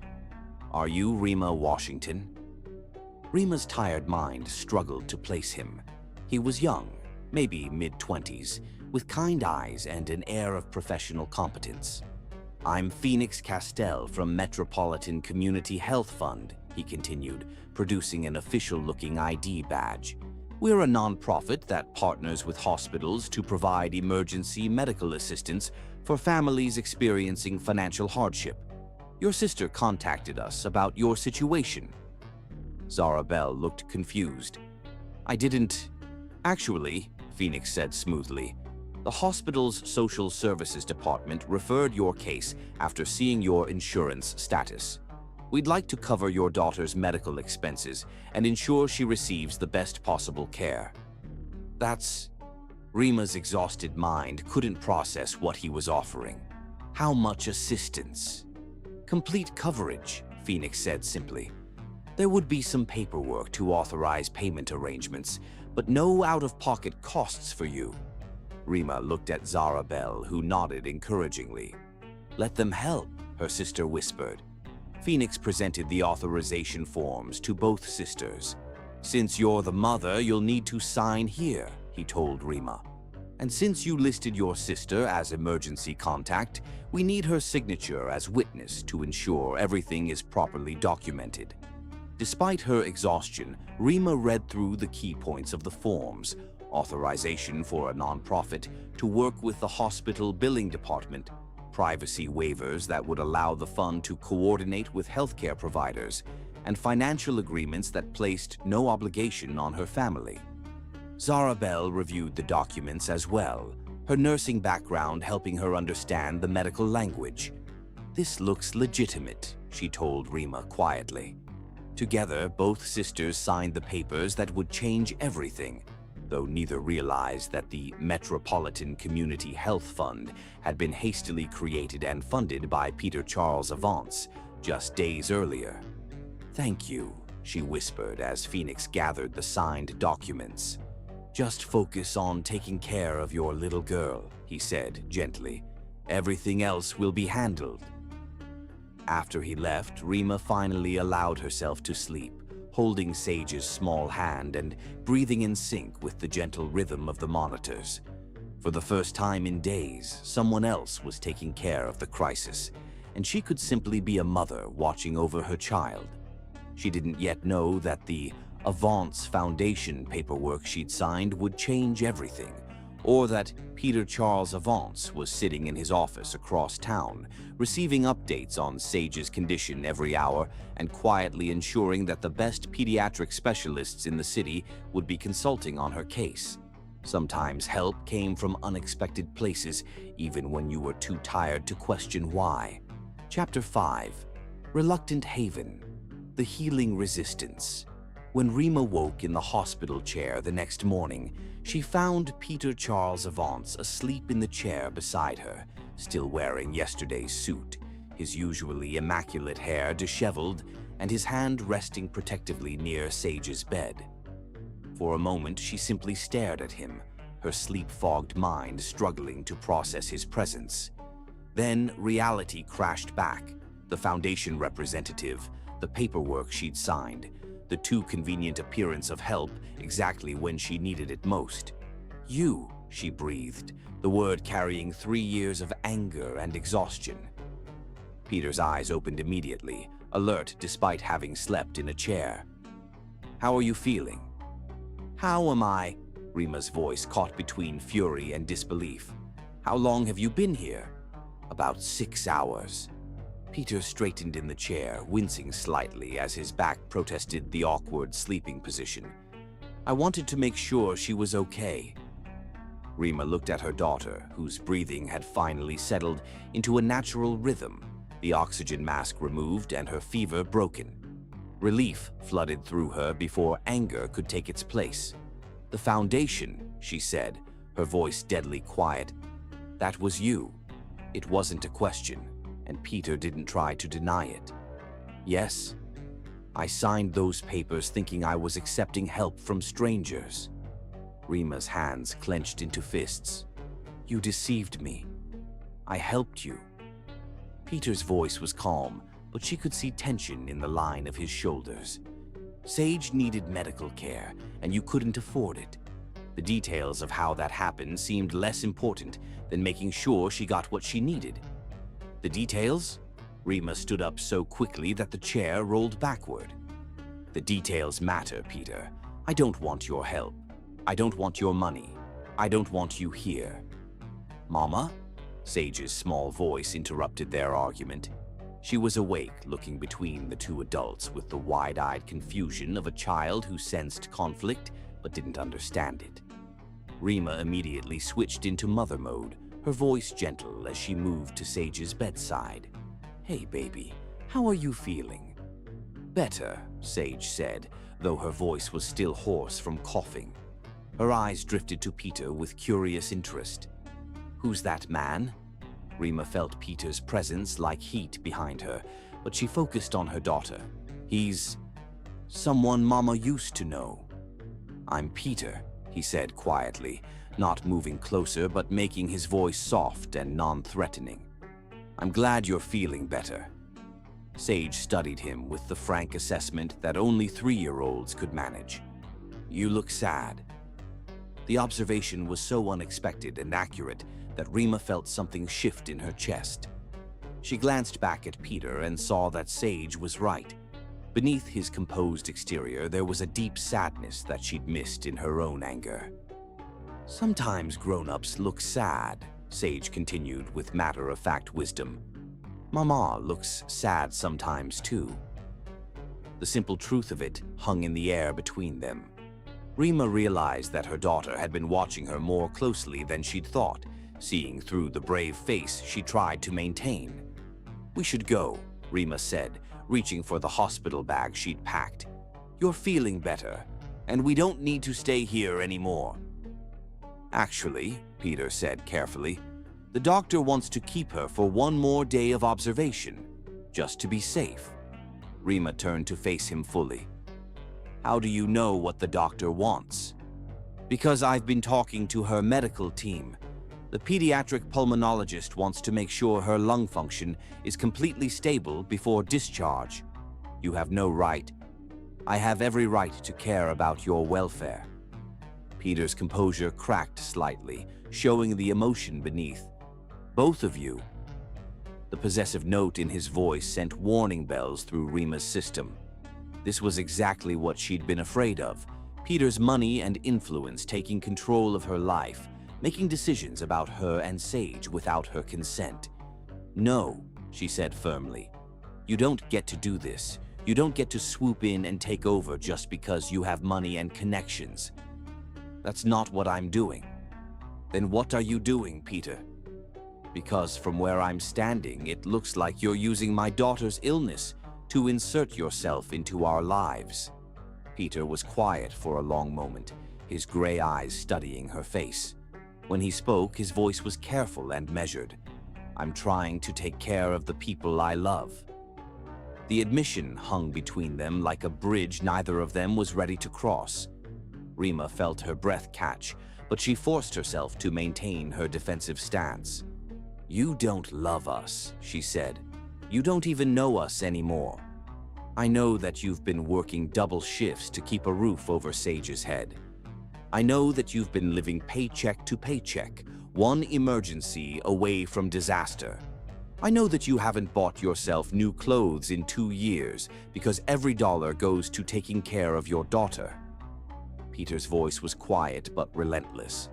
Are you Rima Washington? Rima's tired mind struggled to place him. He was young, maybe mid-20s, with kind eyes and an air of professional competence. I'm Phoenix Castell from Metropolitan Community Health Fund, he continued, producing an official-looking ID badge. We're a nonprofit that partners with hospitals to provide emergency medical assistance for families experiencing financial hardship. Your sister contacted us about your situation. Zarabel looked confused. I didn't... Actually, Phoenix said smoothly, the hospital's social services department referred your case after seeing your insurance status. We'd like to cover your daughter's medical expenses and ensure she receives the best possible care. That's... Rima's exhausted mind couldn't process what he was offering. How much assistance? Complete coverage, Phoenix said simply. There would be some paperwork to authorize payment arrangements, but no out-of-pocket costs for you. Rima looked at Zarabel, who nodded encouragingly. Let them help, her sister whispered. Phoenix presented the authorization forms to both sisters. Since you're the mother, you'll need to sign here, he told Rima. And since you listed your sister as emergency contact, we need her signature as witness to ensure everything is properly documented. Despite her exhaustion, Rima read through the key points of the forms: authorization for a nonprofit to work with the hospital billing department, privacy waivers that would allow the fund to coordinate with healthcare providers, and financial agreements that placed no obligation on her family. Zarabel reviewed the documents as well, her nursing background helping her understand the medical language. This looks legitimate, she told Rima quietly. Together, both sisters signed the papers that would change everything, though neither realized that the Metropolitan Community Health Fund had been hastily created and funded by Peter Charles Avance just days earlier. Thank you, she whispered as Phoenix gathered the signed documents. Just focus on taking care of your little girl, he said gently. Everything else will be handled. After he left, Rima finally allowed herself to sleep, holding Sage's small hand and breathing in sync with the gentle rhythm of the monitors. For the first time in days, someone else was taking care of the crisis, and she could simply be a mother watching over her child. She didn't yet know that the Avance Foundation paperwork she'd signed would change everything, or that Peter Charles Avance was sitting in his office across town, receiving updates on Sage's condition every hour and quietly ensuring that the best pediatric specialists in the city would be consulting on her case. Sometimes help came from unexpected places, even when you were too tired to question why. Chapter 5. Reluctant Haven. The Healing Resistance. When Rima woke in the hospital chair the next morning, she found Peter Charles Avance asleep in the chair beside her, still wearing yesterday's suit. his usually immaculate hair disheveled and his hand resting protectively near Sage's bed. For a moment, she simply stared at him, her sleep-fogged mind struggling to process his presence. Then reality crashed back. The Foundation representative, the paperwork she'd signed, the too convenient appearance of help exactly when she needed it most. "You," she breathed, the word carrying 3 years of anger and exhaustion. Peter's eyes opened immediately, alert despite having slept in a chair. "How are you feeling?" "How am I?" Rima's voice caught between fury and disbelief. "How long have you been here?" "About 6 hours." Peter straightened in the chair, wincing slightly as his back protested the awkward sleeping position. "I wanted to make sure she was okay." Rima looked at her daughter, whose breathing had finally settled into a natural rhythm, the oxygen mask removed and her fever broken. Relief flooded through her before anger could take its place. "The Foundation," she said, her voice deadly quiet. "That was you." It wasn't a question, and Peter didn't try to deny it. "Yes, I signed those papers thinking I was accepting help from strangers." Rima's hands clenched into fists. "You deceived me. I helped you." Peter's voice was calm, but she could see tension in the line of his shoulders. Sage needed medical care, and you couldn't afford it. The details of how that happened seemed less important than making sure she got what she needed. "The details?" Rima stood up so quickly that the chair rolled backward. "The details matter, Peter. I don't want your help. I don't want your money. I don't want you here." "Mama?" Sage's small voice interrupted their argument. She was awake, looking between the two adults with the wide-eyed confusion of a child who sensed conflict but didn't understand it. Rima immediately switched into mother mode, her voice gentle as she moved to Sage's bedside. "Hey, baby, how are you feeling?" "Better," Sage said, though her voice was still hoarse from coughing. Her eyes drifted to Peter with curious interest. "Who's that man?" Rima felt Peter's presence like heat behind her, but she focused on her daughter. "He's someone Mama used to know." "I'm Peter," he said quietly, not moving closer but making his voice soft and non-threatening. "I'm glad you're feeling better." Sage studied him with the frank assessment that only 3-year-olds could manage. "You look sad." The observation was so unexpected and accurate that Rima felt something shift in her chest. She glanced back at Peter and saw that Sage was right. Beneath his composed exterior, there was a deep sadness that she'd missed in her own anger. "Sometimes grown-ups look sad," Sage continued with matter-of-fact wisdom. "Mama looks sad sometimes too." The simple truth of it hung in the air between them. Rima realized that her daughter had been watching her more closely than she'd thought, seeing through the brave face she tried to maintain. "We should go," Rima said, reaching for the hospital bag she'd packed. "You're feeling better, and we don't need to stay here anymore." "Actually," Peter said carefully, "the doctor wants to keep her for one more day of observation, just to be safe." Rima turned to face him fully. "How do you know what the doctor wants?" "Because I've been talking to her medical team. The pediatric pulmonologist wants to make sure her lung function is completely stable before discharge." "You have no right." "I have every right to care about your welfare." Peter's composure cracked slightly, showing the emotion beneath. "Both of you." The possessive note in his voice sent warning bells through Rima's system. This was exactly what she'd been afraid of: Peter's money and influence taking control of her life, making decisions about her and Sage without her consent. "No," she said firmly. "You don't get to do this. You don't get to swoop in and take over just because you have money and connections." "That's not what I'm doing." "Then what are you doing, Peter?" "Because from where I'm standing, it looks like you're using my daughter's illness to insert yourself into our lives." Peter was quiet for a long moment, his gray eyes studying her face. When he spoke, his voice was careful and measured. I'm trying to take care of the people I love." The admission hung between them like a bridge neither of them was ready to cross. Rima felt her breath catch, but she forced herself to maintain her defensive stance. "You don't love us," she said. "You don't even know us anymore. I know that you've been working double shifts to keep a roof over Sage's head. I know that you've been living paycheck to paycheck, one emergency away from disaster. I know that you haven't bought yourself new clothes in 2 years because every dollar goes to taking care of your daughter." Peter's voice was quiet but relentless.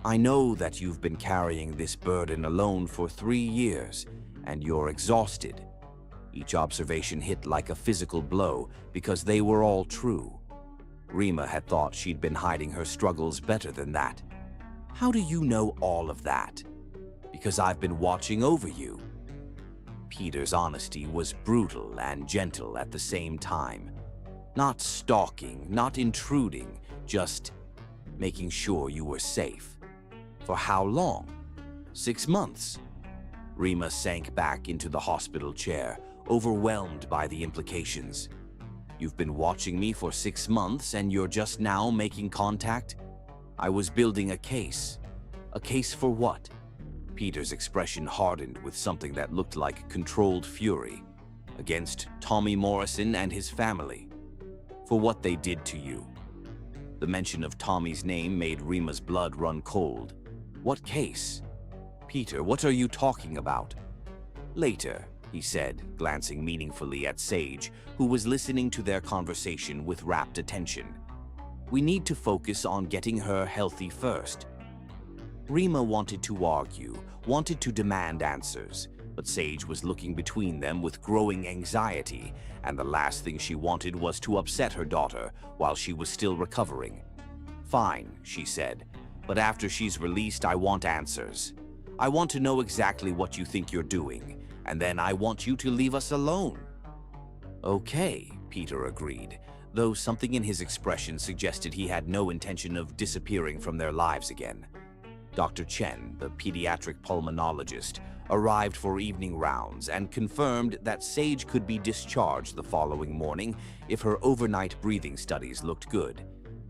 "I know that you've been carrying this burden alone for 3 years, and you're exhausted." Each observation hit like a physical blow because they were all true. Rima had thought she'd been hiding her struggles better than that. "How do you know all of that?" "Because I've been watching over you." Peter's honesty was brutal and gentle at the same time. Not stalking, not intruding, just making sure you were safe. "For how long?" 6 months. Rima sank back into the hospital chair, overwhelmed by the implications. "You've been watching me for 6 months and you're just now making contact?" "I was building a case." "A case for what?" Peter's expression hardened with something that looked like controlled fury. "Against Tommy Morrison and his family. For what they did to you." The mention of Tommy's name made Rima's blood run cold. "What case?" "Peter, what are you talking about?" "Later," he said, glancing meaningfully at Sage, who was listening to their conversation with rapt attention. "We need to focus on getting her healthy first." Rima wanted to argue, wanted to demand answers, but Sage was looking between them with growing anxiety, and the last thing she wanted was to upset her daughter while she was still recovering. "Fine," she said, "but after she's released, I want answers. I want to know exactly what you think you're doing, and then I want you to leave us alone." "Okay," Peter agreed, though something in his expression suggested he had no intention of disappearing from their lives again. Dr. Chen, the pediatric pulmonologist, arrived for evening rounds and confirmed that Sage could be discharged the following morning if her overnight breathing studies looked good.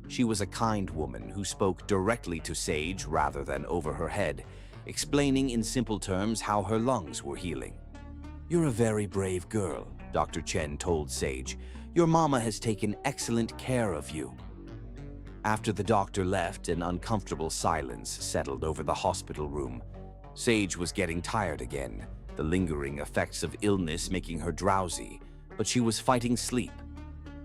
She was a kind woman who spoke directly to Sage rather than over her head, explaining in simple terms how her lungs were healing. "You're a very brave girl," Dr. Chen told Sage. "Your mama has taken excellent care of you." After the doctor left, an uncomfortable silence settled over the hospital room. Sage was getting tired again, the lingering effects of illness making her drowsy, but she was fighting sleep.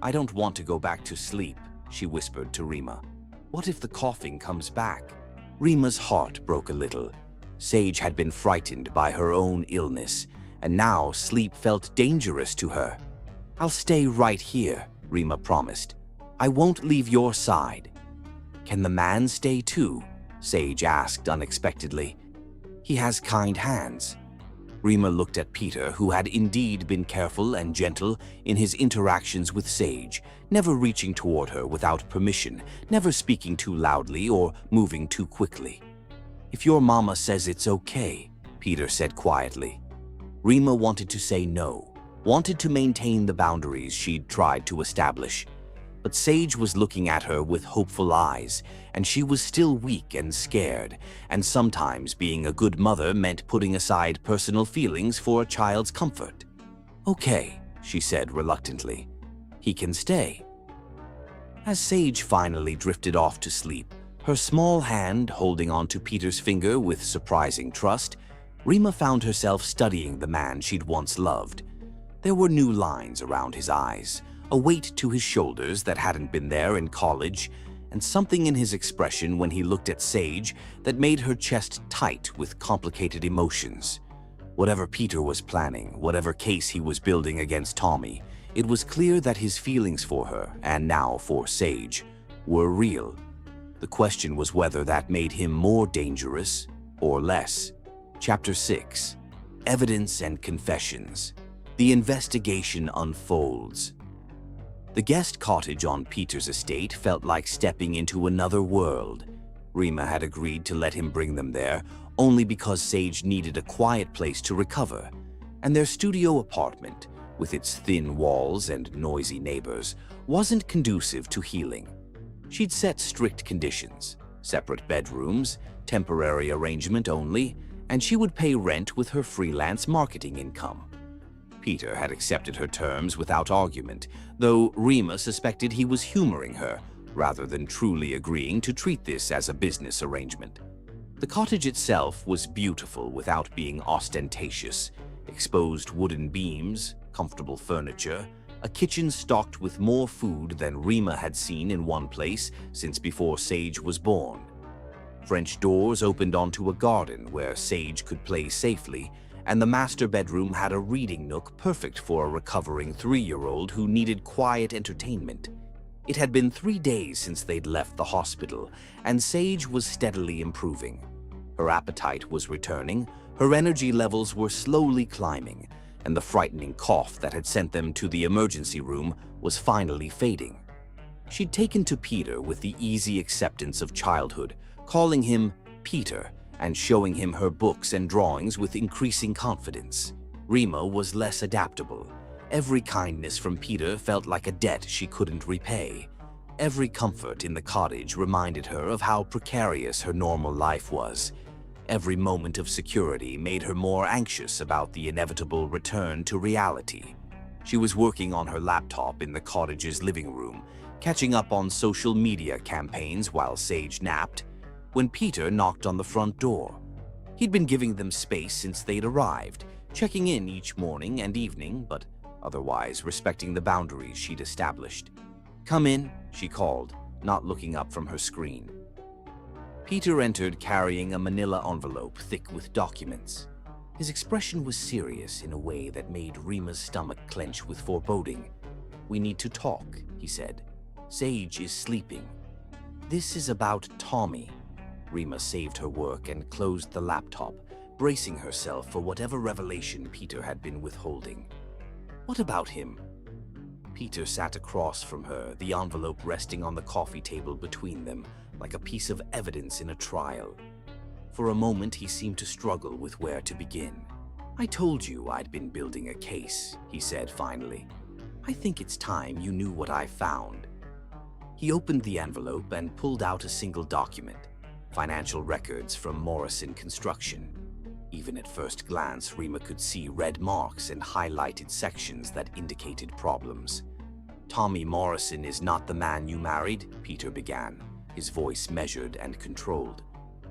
"I don't want to go back to sleep," she whispered to Rima. "What if the coughing comes back?" Rima's heart broke a little. Sage had been frightened by her own illness, and now sleep felt dangerous to her. "I'll stay right here," Rima promised. "I won't leave your side." "Can the man stay too?" Sage asked unexpectedly. "He has kind hands." Rima looked at Peter, who had indeed been careful and gentle in his interactions with Sage, never reaching toward her without permission, never speaking too loudly or moving too quickly. "If your mama says it's okay," Peter said quietly. Rima wanted to say no, wanted to maintain the boundaries she'd tried to establish. But Sage was looking at her with hopeful eyes, and she was still weak and scared, and sometimes being a good mother meant putting aside personal feelings for a child's comfort. "Okay," she said reluctantly. "He can stay." As Sage finally drifted off to sleep, her small hand holding onto Peter's finger with surprising trust, Rima found herself studying the man she'd once loved. There were new lines around his eyes, a weight to his shoulders that hadn't been there in college, and something in his expression when he looked at Sage that made her chest tight with complicated emotions. Whatever Peter was planning, whatever case he was building against Tommy, it was clear that his feelings for her, and now for Sage, were real. The question was whether that made him more dangerous or less. Chapter 6. Evidence and Confessions. The investigation unfolds. The guest cottage on Peter's estate felt like stepping into another world. Rima had agreed to let him bring them there, only because Sage needed a quiet place to recover, and their studio apartment, with its thin walls and noisy neighbors, wasn't conducive to healing. She'd set strict conditions: separate bedrooms, temporary arrangement only, and she would pay rent with her freelance marketing income. Peter had accepted her terms without argument, though Rima suspected he was humoring her rather than truly agreeing to treat this as a business arrangement. The cottage itself was beautiful without being ostentatious: exposed wooden beams, comfortable furniture, a kitchen stocked with more food than Rima had seen in one place since before Sage was born. French doors opened onto a garden where Sage could play safely, and the master bedroom had a reading nook perfect for a recovering 3-year-old who needed quiet entertainment. It had been 3 days since they'd left the hospital, and Sage was steadily improving. Her appetite was returning, her energy levels were slowly climbing, and the frightening cough that had sent them to the emergency room was finally fading. She'd taken to Peter with the easy acceptance of childhood, calling him Peter and showing him her books and drawings with increasing confidence. Rima was less adaptable. Every kindness from Peter felt like a debt she couldn't repay. Every comfort in the cottage reminded her of how precarious her normal life was. Every moment of security made her more anxious about the inevitable return to reality. She was working on her laptop in the cottage's living room, catching up on social media campaigns while Sage napped, when Peter knocked on the front door. He'd been giving them space since they'd arrived, checking in each morning and evening, but otherwise respecting the boundaries she'd established. "Come in," she called, not looking up from her screen. Peter entered carrying a manila envelope thick with documents. His expression was serious in a way that made Rima's stomach clench with foreboding. "We need to talk," he said. "Sage is sleeping." "This is about Tommy." Rima saved her work and closed the laptop, bracing herself for whatever revelation Peter had been withholding. "What about him?" Peter sat across from her, the envelope resting on the coffee table between them, like a piece of evidence in a trial. For a moment, he seemed to struggle with where to begin. "I told you I'd been building a case," he said finally. "I think it's time you knew what I found." He opened the envelope and pulled out a single document: financial records from Morrison Construction. Even at first glance, Rima could see red marks and highlighted sections that indicated problems. "Tommy Morrison is not the man you married," Peter began, his voice measured and controlled.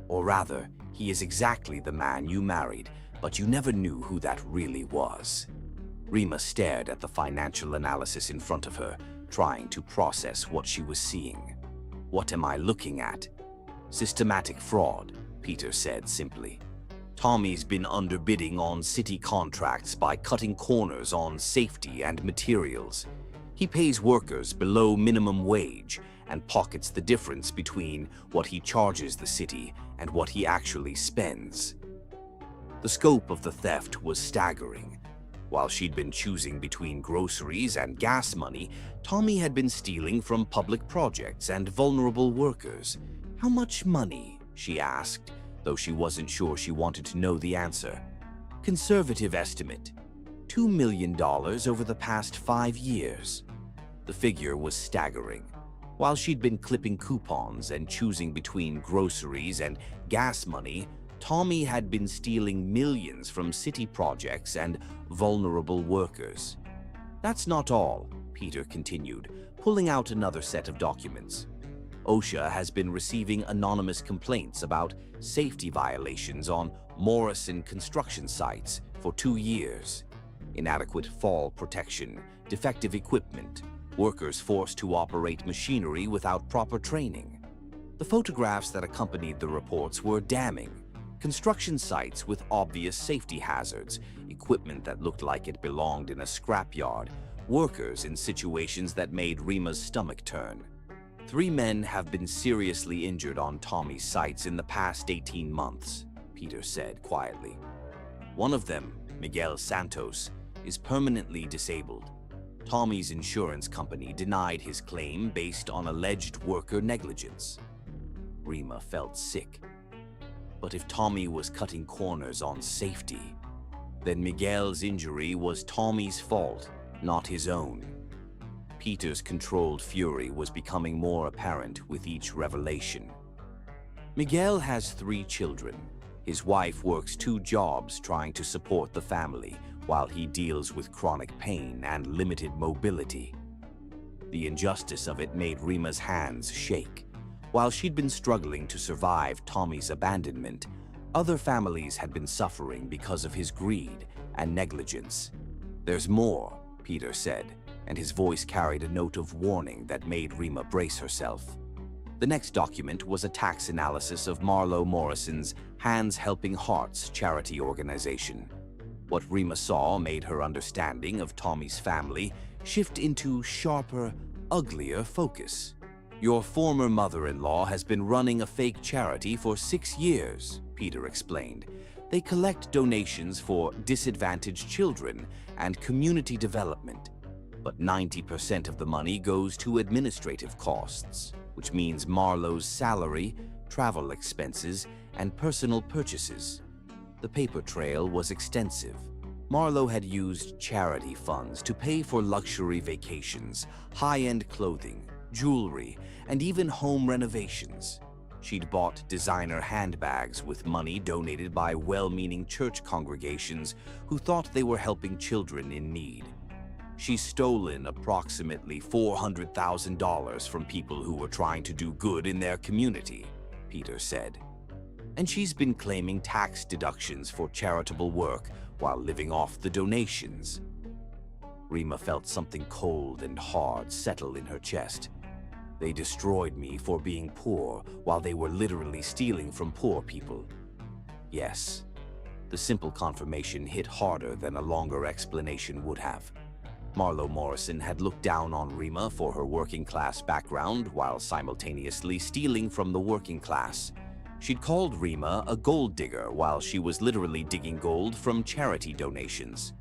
"Or rather, he is exactly the man you married, but you never knew who that really was." Rima stared at the financial analysis in front of her, trying to process what she was seeing. "What am I looking at?" "Systematic fraud," Peter said simply. "Tommy's been underbidding on city contracts by cutting corners on safety and materials. He pays workers below minimum wage and pockets the difference between what he charges the city and what he actually spends." The scope of the theft was staggering. While she'd been choosing between groceries and gas money, Tommy had been stealing from public projects and vulnerable workers. "How much money?" she asked, though she wasn't sure she wanted to know the answer. "Conservative estimate: $2 million over the past 5 years. The figure was staggering. While she'd been clipping coupons and choosing between groceries and gas money, Tommy had been stealing millions from city projects and vulnerable workers. "That's not all," Peter continued, pulling out another set of documents. "OSHA has been receiving anonymous complaints about safety violations on Morrison construction sites for 2 years. Inadequate fall protection, defective equipment, workers forced to operate machinery without proper training." The photographs that accompanied the reports were damning. Construction sites with obvious safety hazards, equipment that looked like it belonged in a scrapyard, workers in situations that made Rima's stomach turn. 3 men have been seriously injured on Tommy's sites in the past 18 months, Peter said quietly. "One of them, Miguel Santos, is permanently disabled. Tommy's insurance company denied his claim based on alleged worker negligence." Rima felt sick. But if Tommy was cutting corners on safety, then Miguel's injury was Tommy's fault, not his own. Peter's controlled fury was becoming more apparent with each revelation. Miguel has 3 children. His wife works 2 jobs trying to support the family while he deals with chronic pain and limited mobility. The injustice of it made Rima's hands shake. While she'd been struggling to survive Tommy's abandonment, other families had been suffering because of his greed and negligence. "There's more," Peter said, and his voice carried a note of warning that made Rima brace herself. The next document was a tax analysis of Marlo Morrison's Hands Helping Hearts charity organization. What Rima saw made her understanding of Tommy's family shift into sharper, uglier focus. "Your former mother-in-law has been running a fake charity for 6 years, Peter explained. They collect donations for disadvantaged children and community development. But 90% of the money goes to administrative costs, which means Marlo's salary, travel expenses, and personal purchases. The paper trail was extensive. Marlo had used charity funds to pay for luxury vacations, high-end clothing, jewelry, and even home renovations. She'd bought designer handbags with money donated by well-meaning church congregations who thought they were helping children in need. She's stolen approximately $400,000 from people who were trying to do good in their community," Peter said. "And she's been claiming tax deductions for charitable work while living off the donations." Rima felt something cold and hard settle in her chest. "They destroyed me for being poor while they were literally stealing from poor people." Yes, the simple confirmation hit harder than a longer explanation would have. Marlo Morrison had looked down on Rima for her working-class background while simultaneously stealing from the working class. She'd called Rima a gold digger while she was literally digging gold from charity donations.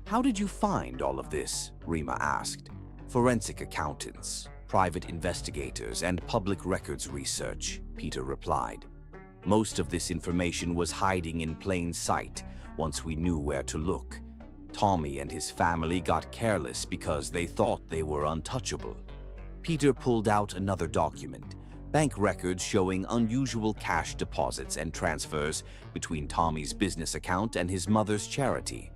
"How did you find all of this?" Rima asked. "Forensic accountants, private investigators, and public records research," Peter replied. "Most of this information was hiding in plain sight once we knew where to look. Tommy and his family got careless because they thought they were untouchable." Peter pulled out another document, bank records showing unusual cash deposits and transfers between Tommy's business account and his mother's charity.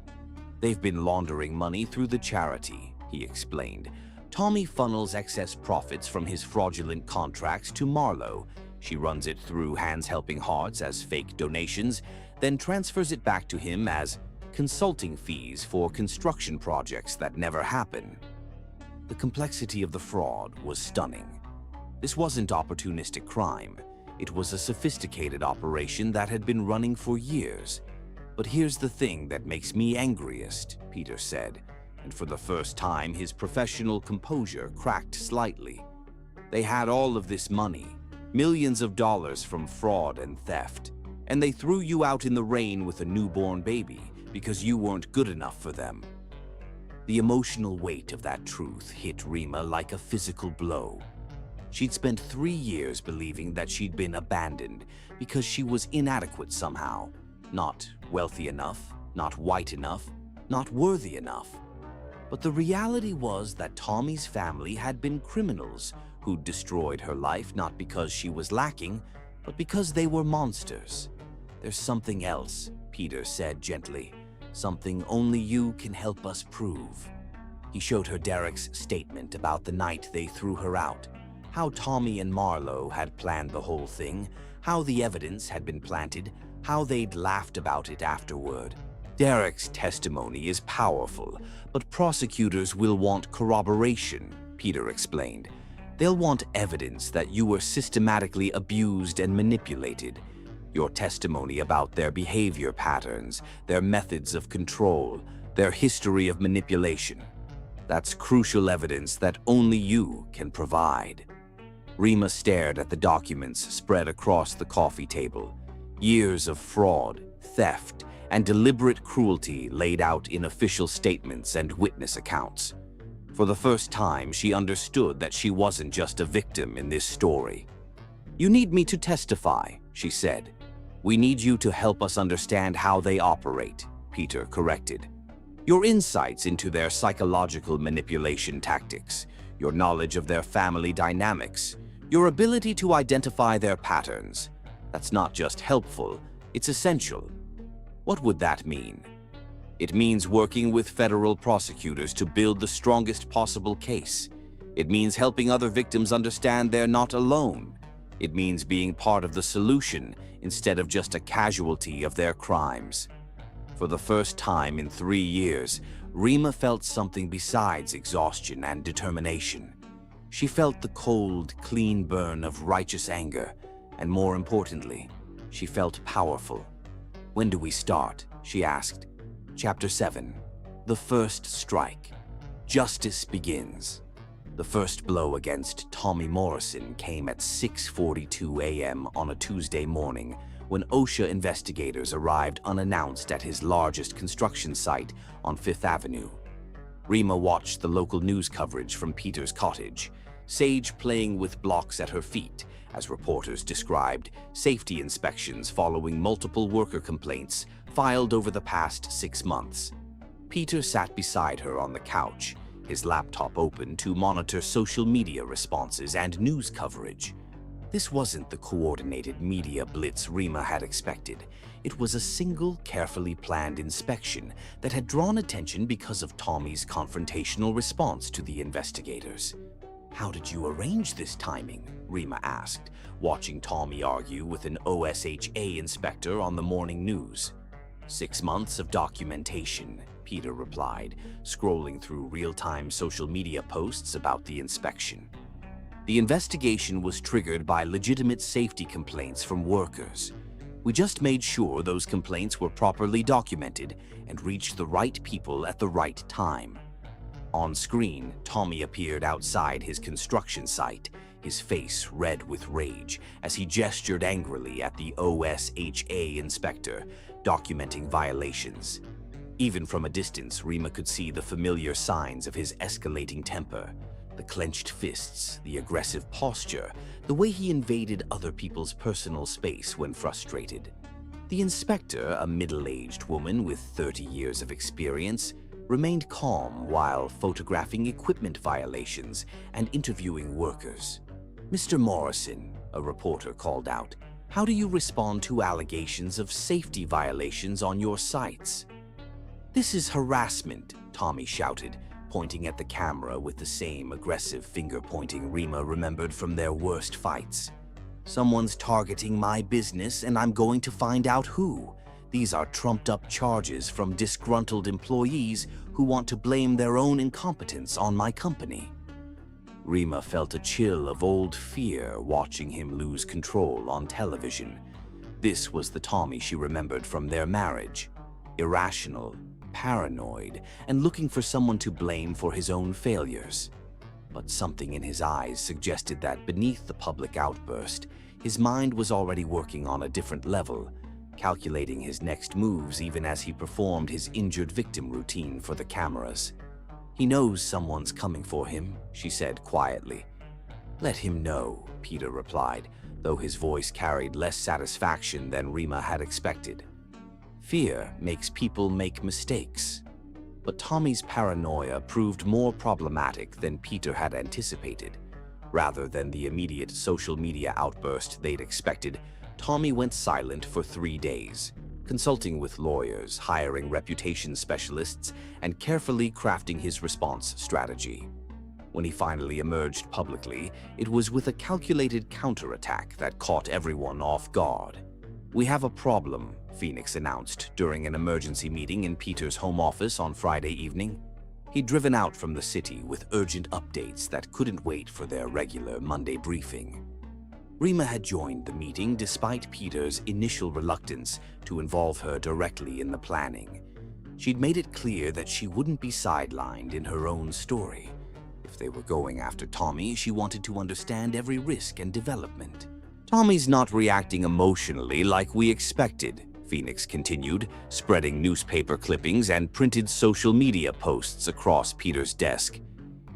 "They've been laundering money through the charity," he explained. "Tommy funnels excess profits from his fraudulent contracts to Marlo. She runs it through Hands Helping Hearts as fake donations, then transfers it back to him as consulting fees for construction projects that never happen." The complexity of the fraud was stunning. This wasn't opportunistic crime. It was a sophisticated operation that had been running for years. "But here's the thing that makes me angriest," Peter said, and for the first time his professional composure cracked slightly. "They had all of this money, millions of dollars from fraud and theft, and they threw you out in the rain with a newborn baby because you weren't good enough for them." The emotional weight of that truth hit Rima like a physical blow. She'd spent 3 years believing that she'd been abandoned because she was inadequate somehow, not wealthy enough, not white enough, not worthy enough. But the reality was that Tommy's family had been criminals who'd destroyed her life not because she was lacking, but because they were monsters. "There's something else," Peter said gently. "Something only you can help us prove." He showed her Derek's statement about the night they threw her out, how Tommy and Marlo had planned the whole thing, how the evidence had been planted, how they'd laughed about it afterward. "Derek's testimony is powerful, but prosecutors will want corroboration," Peter explained. "They'll want evidence that you were systematically abused and manipulated. Your testimony about their behavior patterns, their methods of control, their history of manipulation. That's crucial evidence that only you can provide." Rima stared at the documents spread across the coffee table. Years of fraud, theft, and deliberate cruelty laid out in official statements and witness accounts. For the first time, she understood that she wasn't just a victim in this story. "You need me to testify," she said. We need you to help us understand how they operate, Peter corrected. Your insights into their psychological manipulation tactics, your knowledge of their family dynamics, your ability to identify their patterns. That's not just helpful, it's essential. What would that mean? It means working with federal prosecutors to build the strongest possible case. It means helping other victims understand they're not alone. It means being part of the solution instead of just a casualty of their crimes. For the first time in 3 years, Rima felt something besides exhaustion and determination. She felt the cold, clean burn of righteous anger, and more importantly, she felt powerful. "When do we start?" she asked. Chapter 7. The First Strike. Justice begins. The first blow against Tommy Morrison came at 6:42 a.m. on a Tuesday morning when OSHA investigators arrived unannounced at his largest construction site on Fifth Avenue. Rima watched the local news coverage from Peter's cottage, Sage playing with blocks at her feet, as reporters described safety inspections following multiple worker complaints filed over the past 6 months. Peter sat beside her on the couch, his laptop open to monitor social media responses and news coverage. This wasn't the coordinated media blitz Rima had expected. It was a single, carefully planned inspection that had drawn attention because of Tommy's confrontational response to the investigators. "How did you arrange this timing?" Rima asked, watching Tommy argue with an OSHA inspector on the morning news. 6 months of documentation, Peter replied, scrolling through real-time social media posts about the inspection. The investigation was triggered by legitimate safety complaints from workers. We just made sure those complaints were properly documented and reached the right people at the right time. On screen, Tommy appeared outside his construction site, his face red with rage, as he gestured angrily at the OSHA inspector, documenting violations. Even from a distance, Rima could see the familiar signs of his escalating temper. The clenched fists, the aggressive posture, the way he invaded other people's personal space when frustrated. The inspector, a middle-aged woman with 30 years of experience, remained calm while photographing equipment violations and interviewing workers. "Mr. Morrison," a reporter called out, "how do you respond to allegations of safety violations on your sites?" "This is harassment," Tommy shouted, pointing at the camera with the same aggressive finger-pointing Rima remembered from their worst fights. "Someone's targeting my business and I'm going to find out who. These are trumped-up charges from disgruntled employees who want to blame their own incompetence on my company." Rima felt a chill of old fear watching him lose control on television. This was the Tommy she remembered from their marriage. Irrational, paranoid, and looking for someone to blame for his own failures. But something in his eyes suggested that beneath the public outburst, his mind was already working on a different level, calculating his next moves even as he performed his injured victim routine for the cameras. "He knows someone's coming for him," she said quietly. "Let him know," Peter replied, though his voice carried less satisfaction than Rima had expected. Fear makes people make mistakes. But Tommy's paranoia proved more problematic than Peter had anticipated. Rather than the immediate social media outburst they'd expected, Tommy went silent for 3 days, consulting with lawyers, hiring reputation specialists, and carefully crafting his response strategy. When he finally emerged publicly, it was with a calculated counterattack that caught everyone off guard. "We have a problem," Phoenix announced during an emergency meeting in Peter's home office on Friday evening. He'd driven out from the city with urgent updates that couldn't wait for their regular Monday briefing. Rima had joined the meeting despite Peter's initial reluctance to involve her directly in the planning. She'd made it clear that she wouldn't be sidelined in her own story. If they were going after Tommy, she wanted to understand every risk and development. "Tommy's not reacting emotionally like we expected," Phoenix continued, spreading newspaper clippings and printed social media posts across Peter's desk.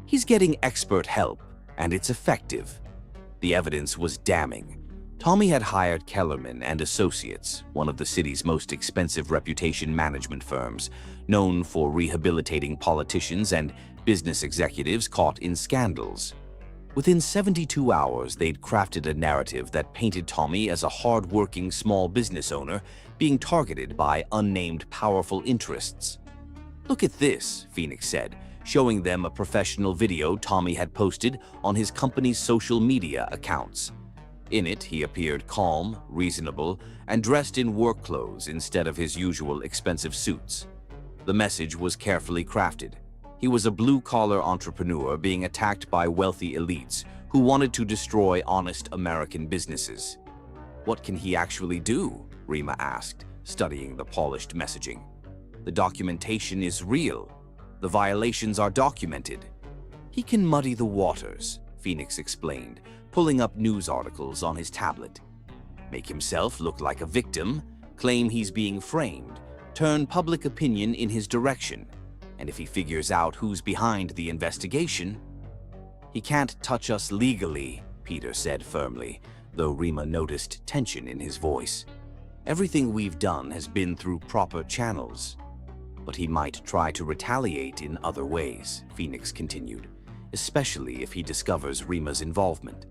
"He's getting expert help, and it's effective." The evidence was damning. Tommy had hired Kellerman and Associates, one of the city's most expensive reputation management firms, known for rehabilitating politicians and business executives caught in scandals. Within 72 hours, they'd crafted a narrative that painted Tommy as a hard-working small business owner being targeted by unnamed powerful interests. "Look at this," Phoenix said, showing them a professional video Tommy had posted on his company's social media accounts. In it, he appeared calm, reasonable, and dressed in work clothes instead of his usual expensive suits. The message was carefully crafted. He was a blue-collar entrepreneur being attacked by wealthy elites who wanted to destroy honest American businesses. "What can he actually do?" Rima asked, studying the polished messaging. "The documentation is real. The violations are documented." "He can muddy the waters," Phoenix explained, pulling up news articles on his tablet. "Make himself look like a victim, claim he's being framed, turn public opinion in his direction, and if he figures out who's behind the investigation—" "He can't touch us legally," Peter said firmly, though Rima noticed tension in his voice. "Everything we've done has been through proper channels." "But he might try to retaliate in other ways," Phoenix continued, "especially if he discovers Rima's involvement.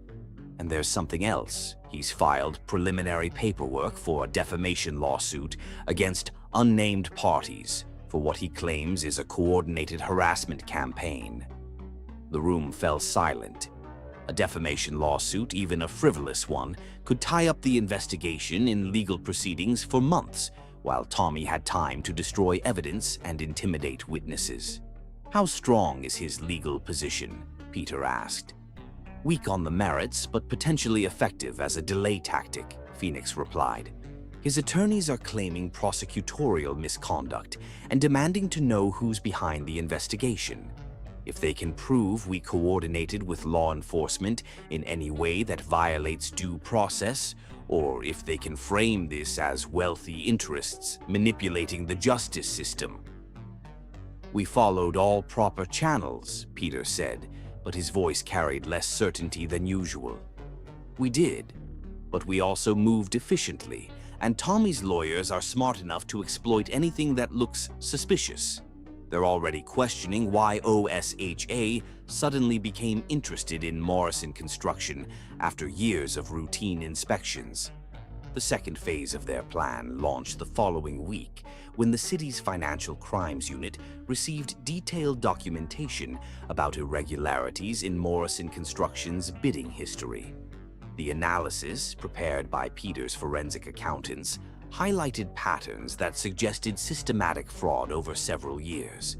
And there's something else. He's filed preliminary paperwork for a defamation lawsuit against unnamed parties for what he claims is a coordinated harassment campaign." The room fell silent. A defamation lawsuit, even a frivolous one, could tie up the investigation in legal proceedings for months, while Tommy had time to destroy evidence and intimidate witnesses. "How strong is his legal position?" Peter asked. "Weak on the merits, but potentially effective as a delay tactic," Phoenix replied. "His attorneys are claiming prosecutorial misconduct and demanding to know who's behind the investigation. If they can prove we coordinated with law enforcement in any way that violates due process, or if they can frame this as wealthy interests manipulating the justice system." "We followed all proper channels," Peter said, but his voice carried less certainty than usual. "We did, but we also moved efficiently, and Tommy's lawyers are smart enough to exploit anything that looks suspicious. They're already questioning why OSHA suddenly became interested in Morrison Construction after years of routine inspections." The second phase of their plan launched the following week, when the city's Financial Crimes Unit received detailed documentation about irregularities in Morrison Construction's bidding history. The analysis, prepared by Peter's forensic accountants, highlighted patterns that suggested systematic fraud over several years.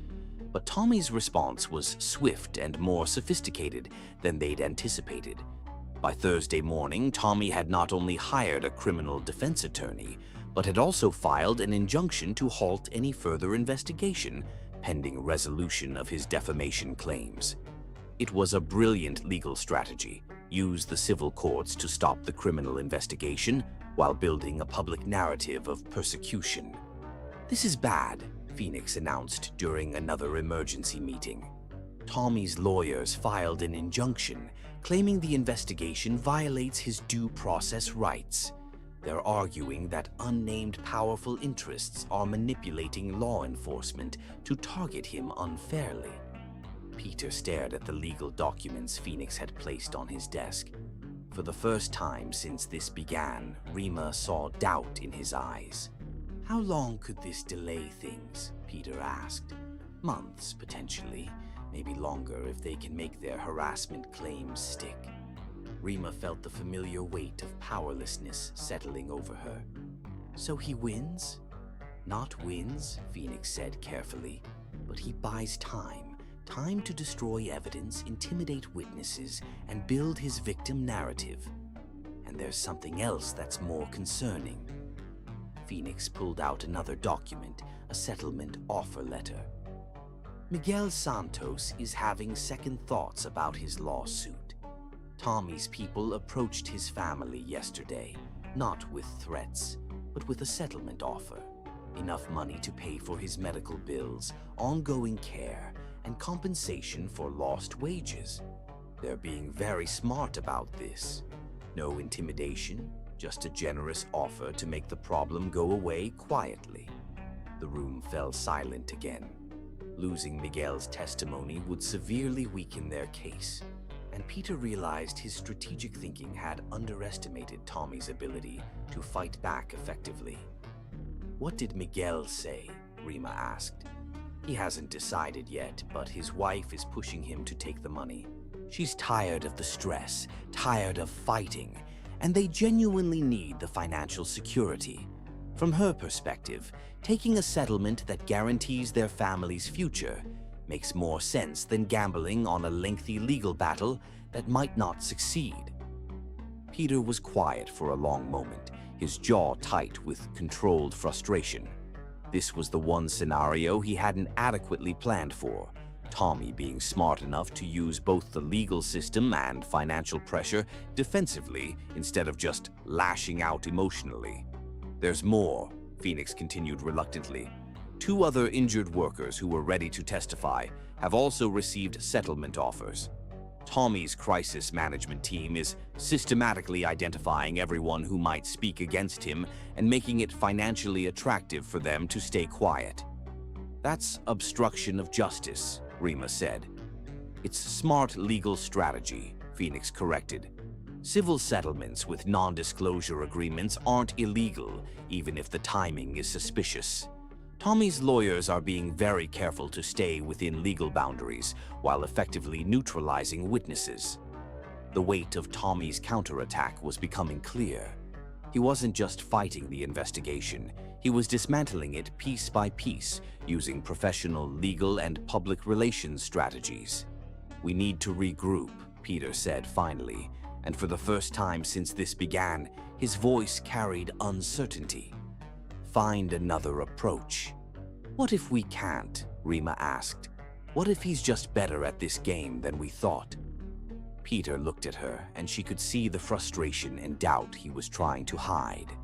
But Tommy's response was swift and more sophisticated than they'd anticipated. By Thursday morning, Tommy had not only hired a criminal defense attorney, but had also filed an injunction to halt any further investigation, pending resolution of his defamation claims. It was a brilliant legal strategy: use the civil courts to stop the criminal investigation while building a public narrative of persecution. "This is bad," Phoenix announced during another emergency meeting. Tommy's lawyers filed an injunction claiming the investigation violates his due process rights. They're arguing that unnamed powerful interests are manipulating law enforcement to target him unfairly. Peter stared at the legal documents Phoenix had placed on his desk. For the first time since this began, Rima saw doubt in his eyes. "How long could this delay things?" Peter asked. "Months, potentially. Maybe longer if they can make their harassment claims stick." Rima felt the familiar weight of powerlessness settling over her. "So he wins?" "Not wins," Phoenix said carefully, "but he buys time. Time to destroy evidence, intimidate witnesses, and build his victim narrative. And there's something else that's more concerning." Phoenix pulled out another document, a settlement offer letter. "Miguel Santos is having second thoughts about his lawsuit. Tommy's people approached his family yesterday, not with threats, but with a settlement offer. Enough money to pay for his medical bills, ongoing care, and compensation for lost wages. They're being very smart about this. No intimidation, Just a generous offer to make the problem go away quietly. The room fell silent again. Losing Miguel's testimony would severely weaken their case, and Peter realized his strategic thinking had underestimated Tommy's ability to fight back effectively. "What did Miguel say?" Rima asked. "He hasn't decided yet, but his wife is pushing him to take the money. She's tired of the stress, tired of fighting, and they genuinely need the financial security. From her perspective, taking a settlement that guarantees their family's future makes more sense than gambling on a lengthy legal battle that might not succeed." Peter was quiet for a long moment, his jaw tight with controlled frustration. This was the one scenario he hadn't adequately planned for, Tommy being smart enough to use both the legal system and financial pressure defensively instead of just lashing out emotionally. "There's more," Phoenix continued reluctantly. "Two other injured workers who were ready to testify have also received settlement offers. Tommy's crisis management team is systematically identifying everyone who might speak against him and making it financially attractive for them to stay quiet." "That's obstruction of justice," Rima said. "It's smart legal strategy," Phoenix corrected. "Civil settlements with non-disclosure agreements aren't illegal, even if the timing is suspicious. Tommy's lawyers are being very careful to stay within legal boundaries while effectively neutralizing witnesses." The weight of Tommy's counterattack was becoming clear. He wasn't just fighting the investigation, he was dismantling it piece by piece, using professional legal and public relations strategies. "We need to regroup," Peter said finally, and for the first time since this began, his voice carried uncertainty. "Find another approach." "What if we can't?" Rima asked. "What if he's just better at this game than we thought?" Peter looked at her, and she could see the frustration and doubt he was trying to hide.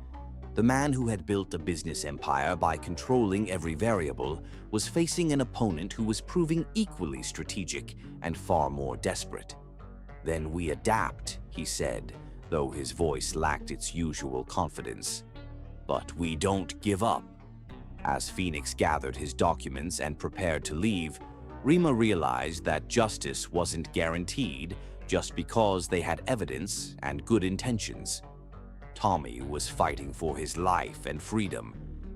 The man who had built a business empire by controlling every variable was facing an opponent who was proving equally strategic and far more desperate. "Then we adapt," he said, though his voice lacked its usual confidence. "But we don't give up." As Phoenix gathered his documents and prepared to leave, Rima realized that justice wasn't guaranteed just because they had evidence and good intentions. Tommy was fighting for his life and freedom,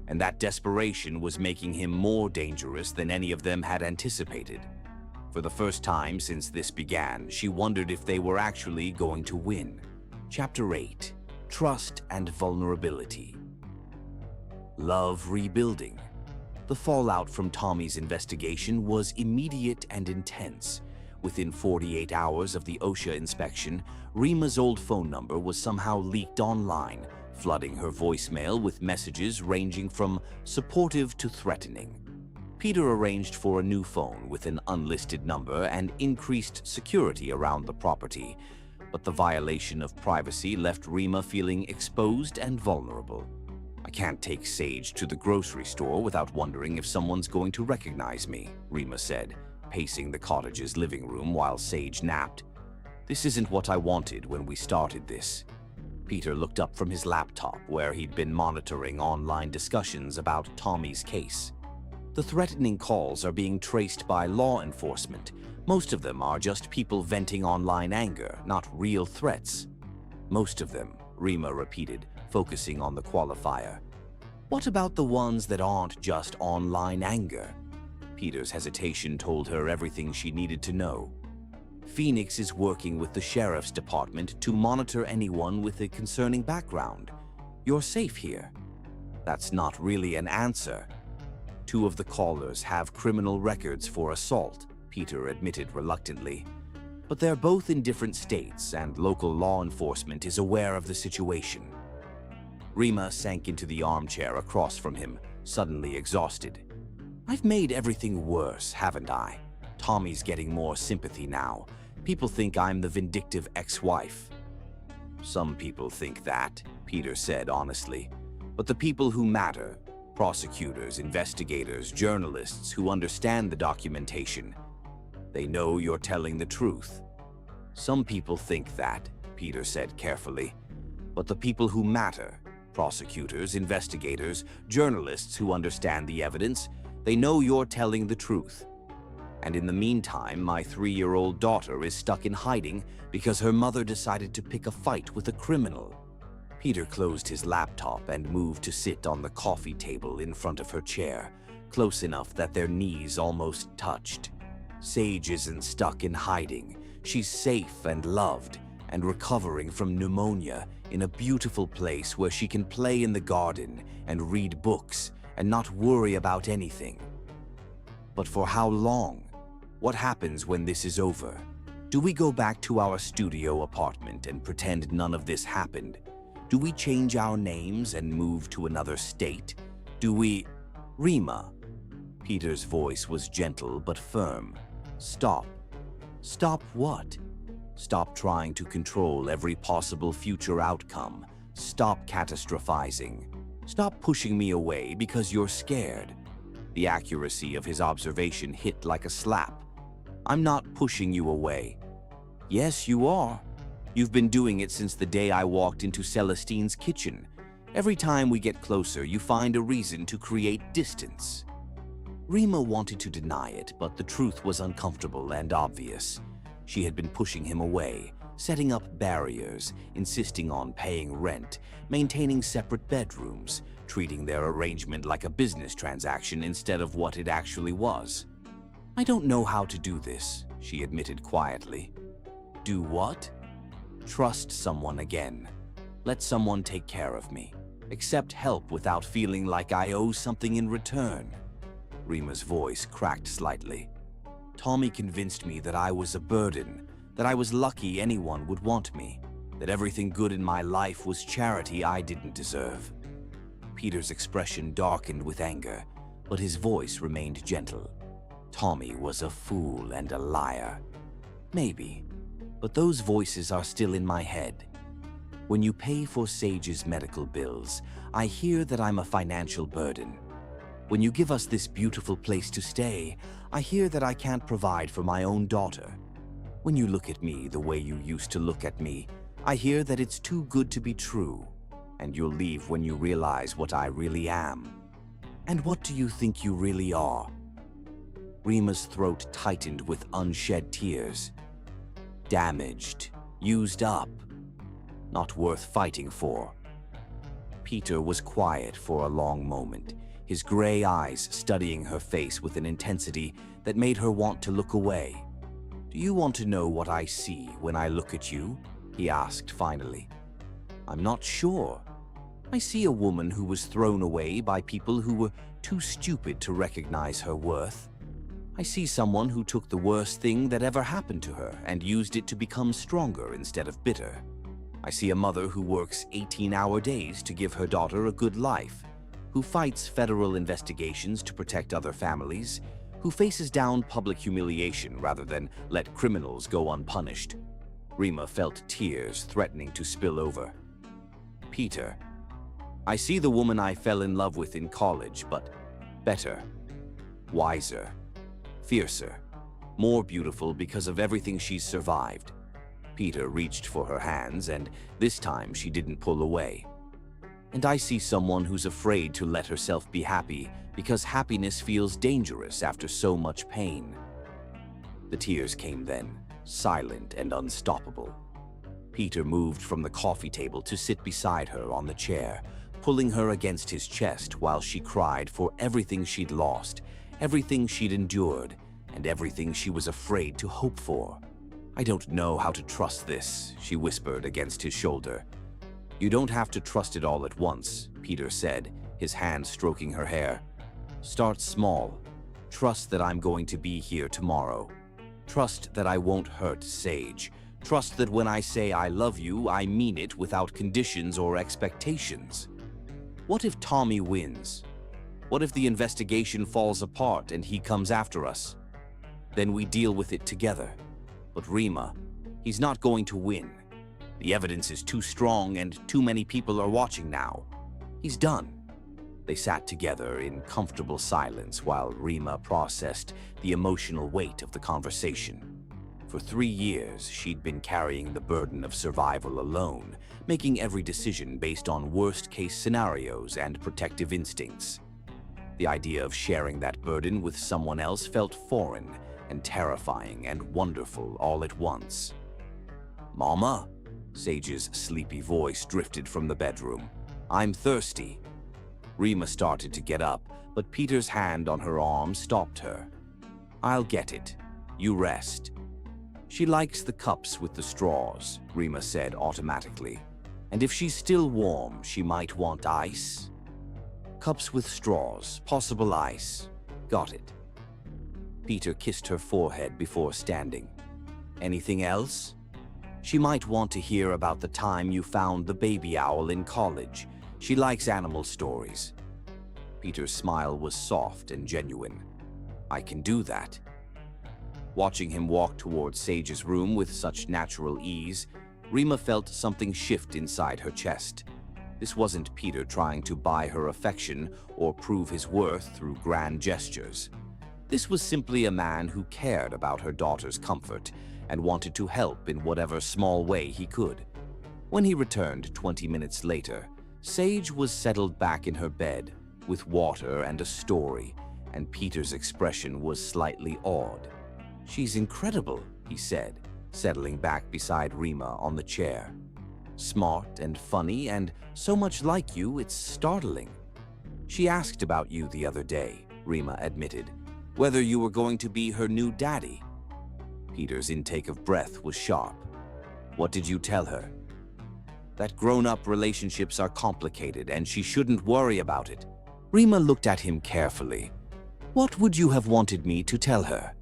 and that desperation was making him more dangerous than any of them had anticipated. For the first time since this began, she wondered if they were actually going to win. Chapter 8: Trust and Vulnerability. Love rebuilding. The fallout from Tommy's investigation was immediate and intense. Within 48 hours of the OSHA inspection, Rima's old phone number was somehow leaked online, flooding her voicemail with messages ranging from supportive to threatening. Peter arranged for a new phone with an unlisted number and increased security around the property, but the violation of privacy left Rima feeling exposed and vulnerable. "I can't take Sage to the grocery store without wondering if someone's going to recognize me," Rima said, pacing the cottage's living room while Sage napped. "This isn't what I wanted when we started this." Peter looked up from his laptop, where he'd been monitoring online discussions about Tommy's case. "The threatening calls are being traced by law enforcement. Most of them are just people venting online anger, not real threats." "Most of them," Rima repeated, focusing on the qualifier. "What about the ones that aren't just online anger?" Peter's hesitation told her everything she needed to know. "Phoenix is working with the sheriff's department to monitor anyone with a concerning background. You're safe here." "That's not really an answer." "Two of the callers have criminal records for assault," Peter admitted reluctantly. "But they're both in different states, and local law enforcement is aware of the situation." Rima sank into the armchair across from him, suddenly exhausted. "I've made everything worse, haven't I? Tommy's getting more sympathy now. People think I'm the vindictive ex-wife." "Some people think that," Peter said honestly. "But the people who matter, prosecutors, investigators, journalists who understand the documentation, they know you're telling the truth." "Some people think that," Peter said carefully. But the people who matter, prosecutors, investigators, journalists who understand the evidence, they know you're telling the truth. And in the meantime, my 3-year-old daughter is stuck in hiding because her mother decided to pick a fight with a criminal. Peter closed his laptop and moved to sit on the coffee table in front of her chair, close enough that their knees almost touched. Sage isn't stuck in hiding. She's safe and loved and recovering from pneumonia in a beautiful place where she can play in the garden and read books and not worry about anything. But for how long? What happens when this is over? Do we go back to our studio apartment and pretend none of this happened? Do we change our names and move to another state? Do we... Rima. Peter's voice was gentle but firm. Stop. Stop what? Stop trying to control every possible future outcome. Stop catastrophizing. Stop pushing me away because you're scared. The accuracy of his observation hit like a slap. I'm not pushing you away. Yes, you are. You've been doing it since the day I walked into Celestine's kitchen. Every time we get closer, you find a reason to create distance. Rima wanted to deny it, but the truth was uncomfortable and obvious. She had been pushing him away, setting up barriers, insisting on paying rent, maintaining separate bedrooms, treating their arrangement like a business transaction instead of what it actually was. I don't know how to do this, she admitted quietly. Do what? Trust someone again. Let someone take care of me. Accept help without feeling like I owe something in return. Rima's voice cracked slightly. Tommy convinced me that I was a burden, that I was lucky anyone would want me, that everything good in my life was charity I didn't deserve. Peter's expression darkened with anger, but his voice remained gentle. Tommy was a fool and a liar. Maybe, but those voices are still in my head. When you pay for Sage's medical bills, I hear that I'm a financial burden. When you give us this beautiful place to stay, I hear that I can't provide for my own daughter. When you look at me the way you used to look at me, I hear that it's too good to be true, and you'll leave when you realize what I really am. And what do you think you really are? Rima's throat tightened with unshed tears. Damaged, used up, not worth fighting for. Peter was quiet for a long moment, his gray eyes studying her face with an intensity that made her want to look away. Do you want to know what I see when I look at you? He asked finally. I'm not sure. I see a woman who was thrown away by people who were too stupid to recognize her worth. I see someone who took the worst thing that ever happened to her and used it to become stronger instead of bitter. I see a mother who works 18-hour days to give her daughter a good life, who fights federal investigations to protect other families, who faces down public humiliation rather than let criminals go unpunished. Rima felt tears threatening to spill over. Peter, I see the woman I fell in love with in college, but better, wiser, fiercer, more beautiful because of everything she's survived. Peter reached for her hands, and this time she didn't pull away. And I see someone who's afraid to let herself be happy because happiness feels dangerous after so much pain. The tears came then, silent and unstoppable. Peter moved from the coffee table to sit beside her on the chair, pulling her against his chest while she cried for everything she'd lost, everything she'd endured, and everything she was afraid to hope for. I don't know how to trust this, she whispered against his shoulder. You don't have to trust it all at once, Peter said, his hand stroking her hair. Start small. Trust that I'm going to be here tomorrow. Trust that I won't hurt Sage. Trust that when I say I love you, I mean it without conditions or expectations. What if Tommy wins? What if the investigation falls apart and he comes after us? Then we deal with it together. But Rima, he's not going to win. The evidence is too strong and too many people are watching now. He's done. They sat together in comfortable silence while Rima processed the emotional weight of the conversation. For 3 years, she'd been carrying the burden of survival alone, making every decision based on worst-case scenarios and protective instincts. The idea of sharing that burden with someone else felt foreign and terrifying and wonderful all at once. "Mama?" Sage's sleepy voice drifted from the bedroom. "I'm thirsty." Rima started to get up, but Peter's hand on her arm stopped her. "I'll get it. You rest." "She likes the cups with the straws," Rima said automatically. "And if she's still warm, she might want ice." "Cups with straws, possible ice. Got it." Peter kissed her forehead before standing. "Anything else?" "She might want to hear about the time you found the baby owl in college. She likes animal stories." Peter's smile was soft and genuine. "I can do that." Watching him walk towards Sage's room with such natural ease, Rima felt something shift inside her chest. This wasn't Peter trying to buy her affection or prove his worth through grand gestures. This was simply a man who cared about her daughter's comfort and wanted to help in whatever small way he could. When he returned 20 minutes later, Sage was settled back in her bed with water and a story, and Peter's expression was slightly awed. "She's incredible," he said, settling back beside Rima on the chair. "Smart and funny and so much like you, it's startling." "She asked about you the other day," Rima admitted, "whether you were going to be her new daddy." Peter's intake of breath was sharp. "What did you tell her?" "That grown-up relationships are complicated and she shouldn't worry about it." Rima looked at him carefully. "What would you have wanted me to tell her?"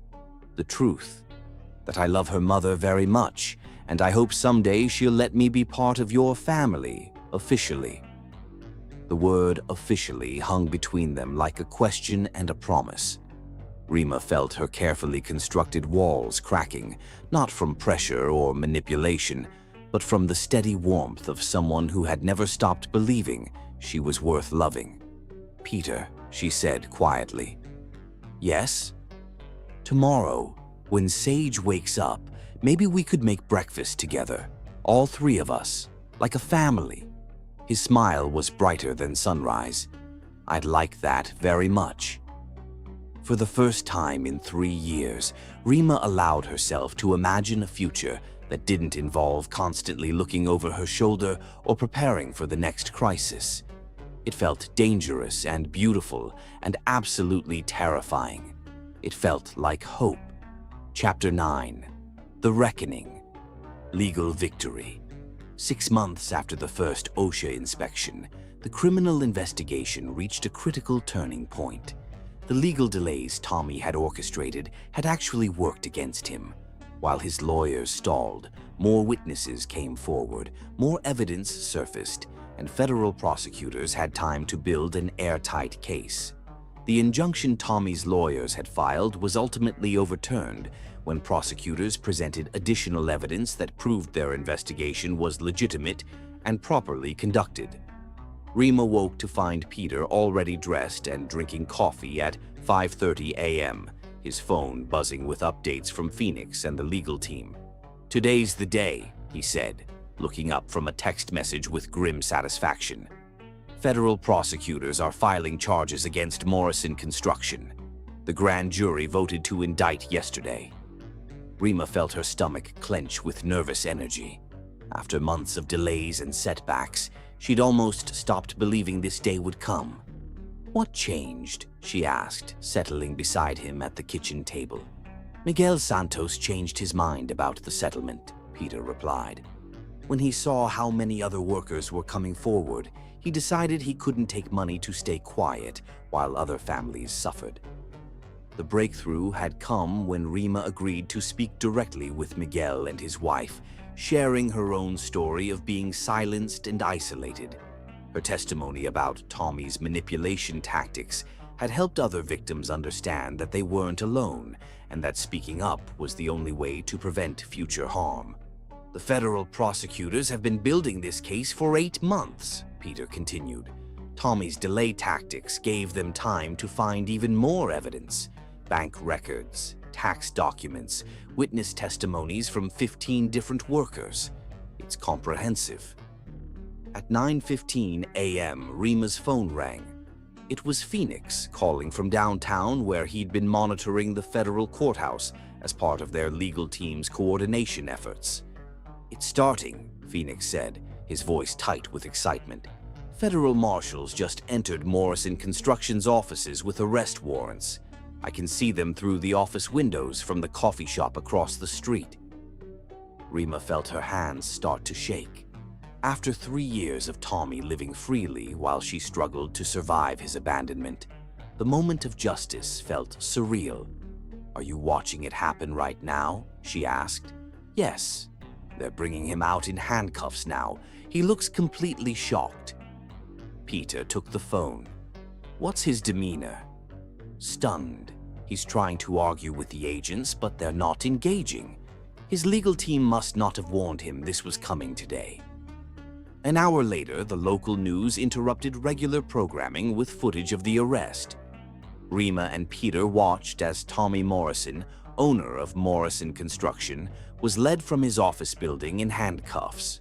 "The truth. That I love her mother very much, and I hope someday she'll let me be part of your family, officially." The word officially hung between them like a question and a promise. Rima felt her carefully constructed walls cracking, not from pressure or manipulation, but from the steady warmth of someone who had never stopped believing she was worth loving. "Peter," she said quietly. "Yes?" "Tomorrow, when Sage wakes up, maybe we could make breakfast together, all 3 of us, like a family." His smile was brighter than sunrise. "I'd like that very much." For the first time in 3 years, Rima allowed herself to imagine a future that didn't involve constantly looking over her shoulder or preparing for the next crisis. It felt dangerous and beautiful and absolutely terrifying. It felt like hope. Chapter 9. The Reckoning. Legal Victory. 6 months after the first OSHA inspection, the criminal investigation reached a critical turning point. The legal delays Tommy had orchestrated had actually worked against him. While his lawyers stalled, more witnesses came forward, more evidence surfaced, and federal prosecutors had time to build an airtight case. The injunction Tommy's lawyers had filed was ultimately overturned when prosecutors presented additional evidence that proved their investigation was legitimate and properly conducted. Rima woke to find Peter already dressed and drinking coffee at 5:30 a.m., his phone buzzing with updates from Phoenix and the legal team. "Today's the day," he said, looking up from a text message with grim satisfaction. "Federal prosecutors are filing charges against Morrison Construction. The grand jury voted to indict yesterday." Rima felt her stomach clench with nervous energy. After months of delays and setbacks, she'd almost stopped believing this day would come. "What changed?" she asked, settling beside him at the kitchen table. "Miguel Santos changed his mind about the settlement," Peter replied. "When he saw how many other workers were coming forward, he decided he couldn't take money to stay quiet while other families suffered." The breakthrough had come when Rima agreed to speak directly with Miguel and his wife, sharing her own story of being silenced and isolated. Her testimony about Tommy's manipulation tactics had helped other victims understand that they weren't alone and that speaking up was the only way to prevent future harm. "The federal prosecutors have been building this case for 8 months, Peter continued. Tommy's delay tactics gave them time to find even more evidence: bank records, tax documents, witness testimonies from 15 different workers. It's comprehensive. At 9:15 a.m., Rima's phone rang. It was Phoenix calling from downtown, where he'd been monitoring the federal courthouse as part of their legal team's coordination efforts. "It's starting," Phoenix said, his voice tight with excitement. "Federal marshals just entered Morrison Construction's offices with arrest warrants. I can see them through the office windows from the coffee shop across the street." Rima felt her hands start to shake. After 3 years of Tommy living freely while she struggled to survive his abandonment, the moment of justice felt surreal. "Are you watching it happen right now?" she asked. "Yes. They're bringing him out in handcuffs now. He looks completely shocked." Peter took the phone. "What's his demeanor?" "Stunned. He's trying to argue with the agents, but they're not engaging. His legal team must not have warned him this was coming today." An hour later, the local news interrupted regular programming with footage of the arrest. Rima and Peter watched as Tommy Morrison, owner of Morrison Construction, was led from his office building in handcuffs.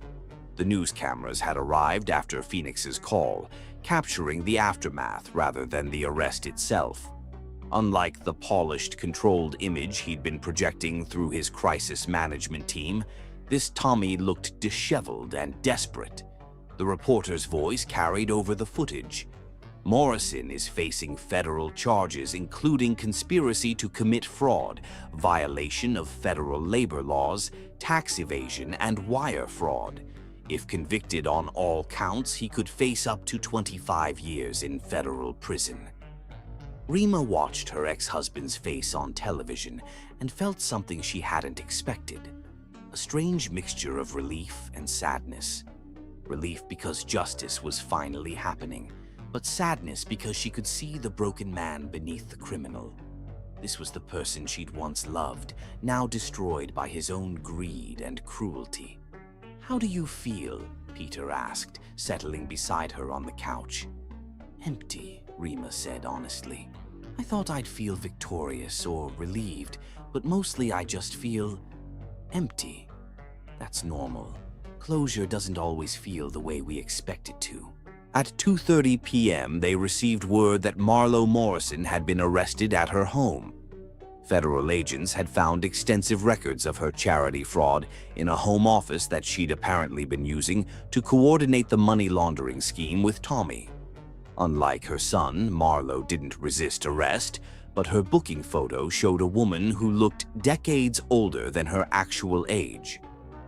The news cameras had arrived after Phoenix's call, capturing the aftermath rather than the arrest itself. Unlike the polished, controlled image he'd been projecting through his crisis management team, this Tommy looked disheveled and desperate. The reporter's voice carried over the footage. "Morrison is facing federal charges, including conspiracy to commit fraud, violation of federal labor laws, tax evasion, and wire fraud. If convicted on all counts, he could face up to 25 years in federal prison." Rima watched her ex-husband's face on television and felt something she hadn't expected. A strange mixture of relief and sadness. Relief because justice was finally happening, but sadness because she could see the broken man beneath the criminal. This was the person she'd once loved, now destroyed by his own greed and cruelty. "How do you feel?" Peter asked, settling beside her on the couch. "Empty," Rima said honestly. "I thought I'd feel victorious or relieved, but mostly I just feel empty. That's normal. Closure doesn't always feel the way we expect it to." At 2:30 p.m., they received word that Marlo Morrison had been arrested at her home. Federal agents had found extensive records of her charity fraud in a home office that she'd apparently been using to coordinate the money laundering scheme with Tommy. Unlike her son, Marlo didn't resist arrest, but her booking photo showed a woman who looked decades older than her actual age.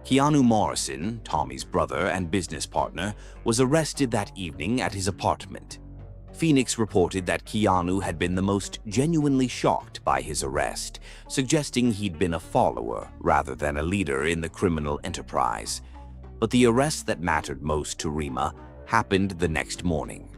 Keanu Morrison, Tommy's brother and business partner, was arrested that evening at his apartment. Phoenix reported that Keanu had been the most genuinely shocked by his arrest, suggesting he'd been a follower rather than a leader in the criminal enterprise. But the arrest that mattered most to Rima happened the next morning.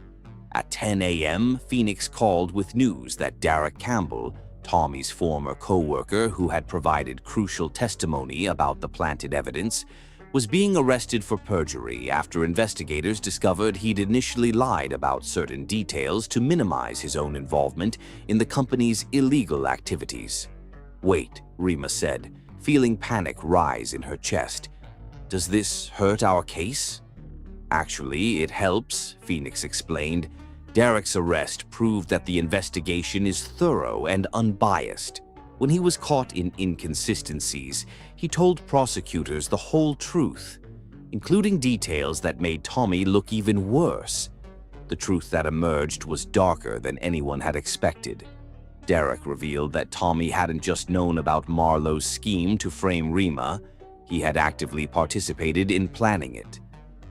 At 10 a.m., Phoenix called with news that Derek Campbell, Tommy's former co-worker who had provided crucial testimony about the planted evidence, was being arrested for perjury after investigators discovered he'd initially lied about certain details to minimize his own involvement in the company's illegal activities. "Wait," Rima said, feeling panic rise in her chest. "Does this hurt our case?" "Actually, it helps," Phoenix explained. "Derek's arrest proved that the investigation is thorough and unbiased. When he was caught in inconsistencies, he told prosecutors the whole truth, including details that made Tommy look even worse. The truth that emerged was darker than anyone had expected. Derek revealed that Tommy hadn't just known about Marlowe's scheme to frame Rima, he had actively participated in planning it.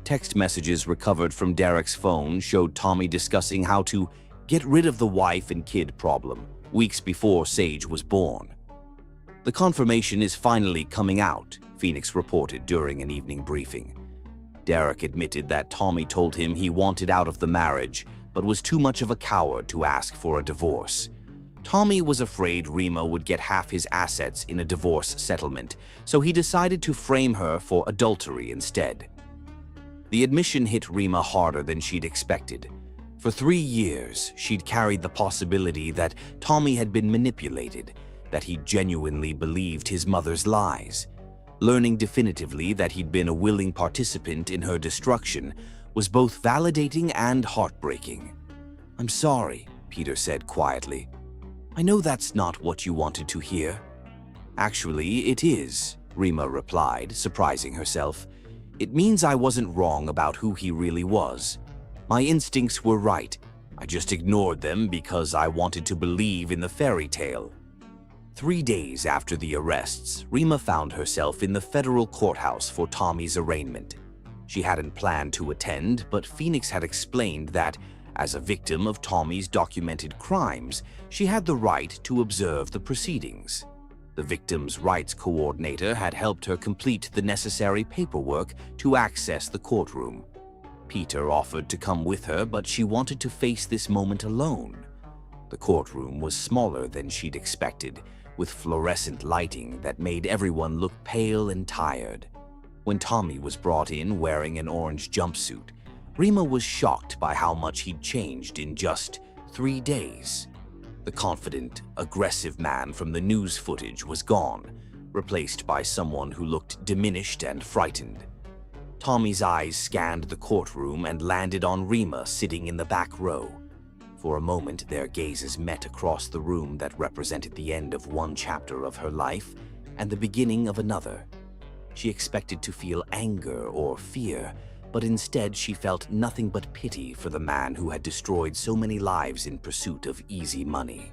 Text messages recovered from Derek's phone showed Tommy discussing how to get rid of the wife and kid problem weeks before Sage was born. "The confirmation is finally coming out," Phoenix reported during an evening briefing. Derek admitted that Tommy told him he wanted out of the marriage, but was too much of a coward to ask for a divorce. Tommy was afraid Rima would get half his assets in a divorce settlement, so he decided to frame her for adultery instead. The admission hit Rima harder than she'd expected. For 3 years, she'd carried the possibility that Tommy had been manipulated, that he genuinely believed his mother's lies. Learning definitively that he'd been a willing participant in her destruction was both validating and heartbreaking. "I'm sorry," Peter said quietly. "I know that's not what you wanted to hear." "Actually, it is," Rima replied, surprising herself. "It means I wasn't wrong about who he really was. My instincts were right. I just ignored them because I wanted to believe in the fairy tale." 3 days after the arrests, Rima found herself in the federal courthouse for Tommy's arraignment. She hadn't planned to attend, but Phoenix had explained that, as a victim of Tommy's documented crimes, she had the right to observe the proceedings. The victim's rights coordinator had helped her complete the necessary paperwork to access the courtroom. Peter offered to come with her, but she wanted to face this moment alone. The courtroom was smaller than she'd expected, with fluorescent lighting that made everyone look pale and tired. When Tommy was brought in wearing an orange jumpsuit, Rima was shocked by how much he'd changed in just 3 days. The confident, aggressive man from the news footage was gone, replaced by someone who looked diminished and frightened. Tommy's eyes scanned the courtroom and landed on Rima sitting in the back row. For a moment, their gazes met across the room that represented the end of one chapter of her life and the beginning of another. She expected to feel anger or fear, but instead she felt nothing but pity for the man who had destroyed so many lives in pursuit of easy money.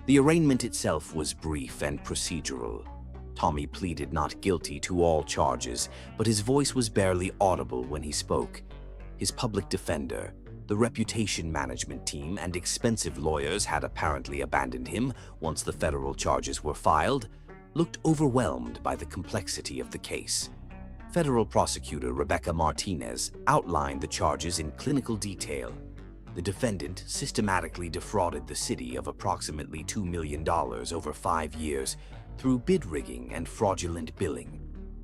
The arraignment itself was brief and procedural. Tommy pleaded not guilty to all charges, but his voice was barely audible when he spoke. His public defender, the reputation management team, and expensive lawyers had apparently abandoned him once the federal charges were filed, looked overwhelmed by the complexity of the case. Federal prosecutor Rebecca Martinez outlined the charges in clinical detail. The defendant systematically defrauded the city of approximately $2 million over 5 years through bid rigging and fraudulent billing.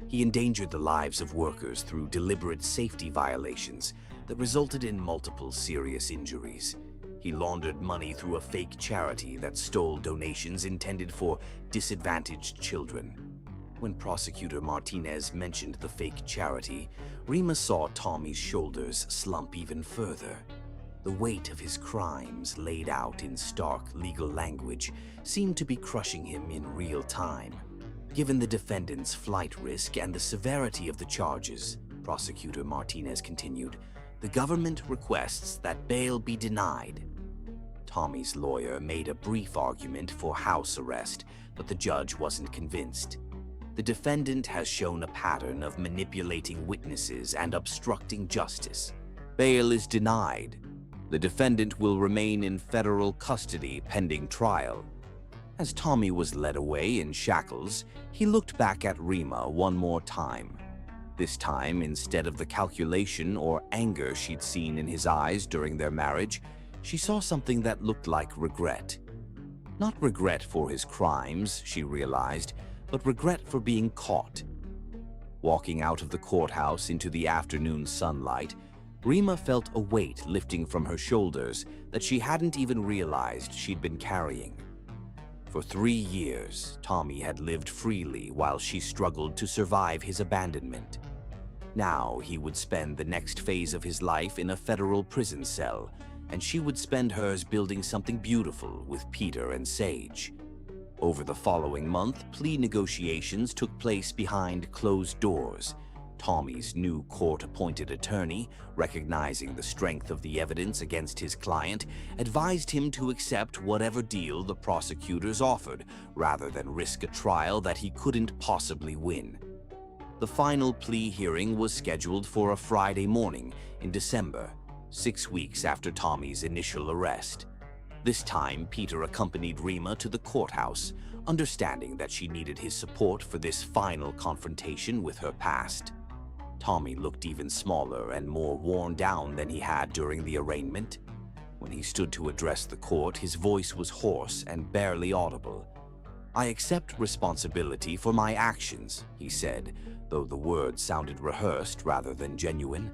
He endangered the lives of workers through deliberate safety violations that resulted in multiple serious injuries. He laundered money through a fake charity that stole donations intended for disadvantaged children. When Prosecutor Martinez mentioned the fake charity, Rima saw Tommy's shoulders slump even further. The weight of his crimes, laid out in stark legal language, seemed to be crushing him in real time. Given the defendant's flight risk and the severity of the charges, Prosecutor Martinez continued, the government requests that bail be denied. Tommy's lawyer made a brief argument for house arrest, but the judge wasn't convinced. The defendant has shown a pattern of manipulating witnesses and obstructing justice. Bail is denied. The defendant will remain in federal custody pending trial. As Tommy was led away in shackles, he looked back at Rima one more time. This time, instead of the calculation or anger she'd seen in his eyes during their marriage, she saw something that looked like regret. Not regret for his crimes, she realized, but regret for being caught. Walking out of the courthouse into the afternoon sunlight, Rima felt a weight lifting from her shoulders that she hadn't even realized she'd been carrying. For 3 years, Tommy had lived freely while she struggled to survive his abandonment. Now he would spend the next phase of his life in a federal prison cell, and she would spend hers building something beautiful with Peter and Sage. Over the following month, plea negotiations took place behind closed doors. Tommy's new court-appointed attorney, recognizing the strength of the evidence against his client, advised him to accept whatever deal the prosecutors offered, rather than risk a trial that he couldn't possibly win. The final plea hearing was scheduled for a Friday morning in December, 6 weeks after Tommy's initial arrest. This time, Peter accompanied Rima to the courthouse, understanding that she needed his support for this final confrontation with her past. Tommy looked even smaller and more worn down than he had during the arraignment. When he stood to address the court, his voice was hoarse and barely audible. "I accept responsibility for my actions," he said, though the words sounded rehearsed rather than genuine.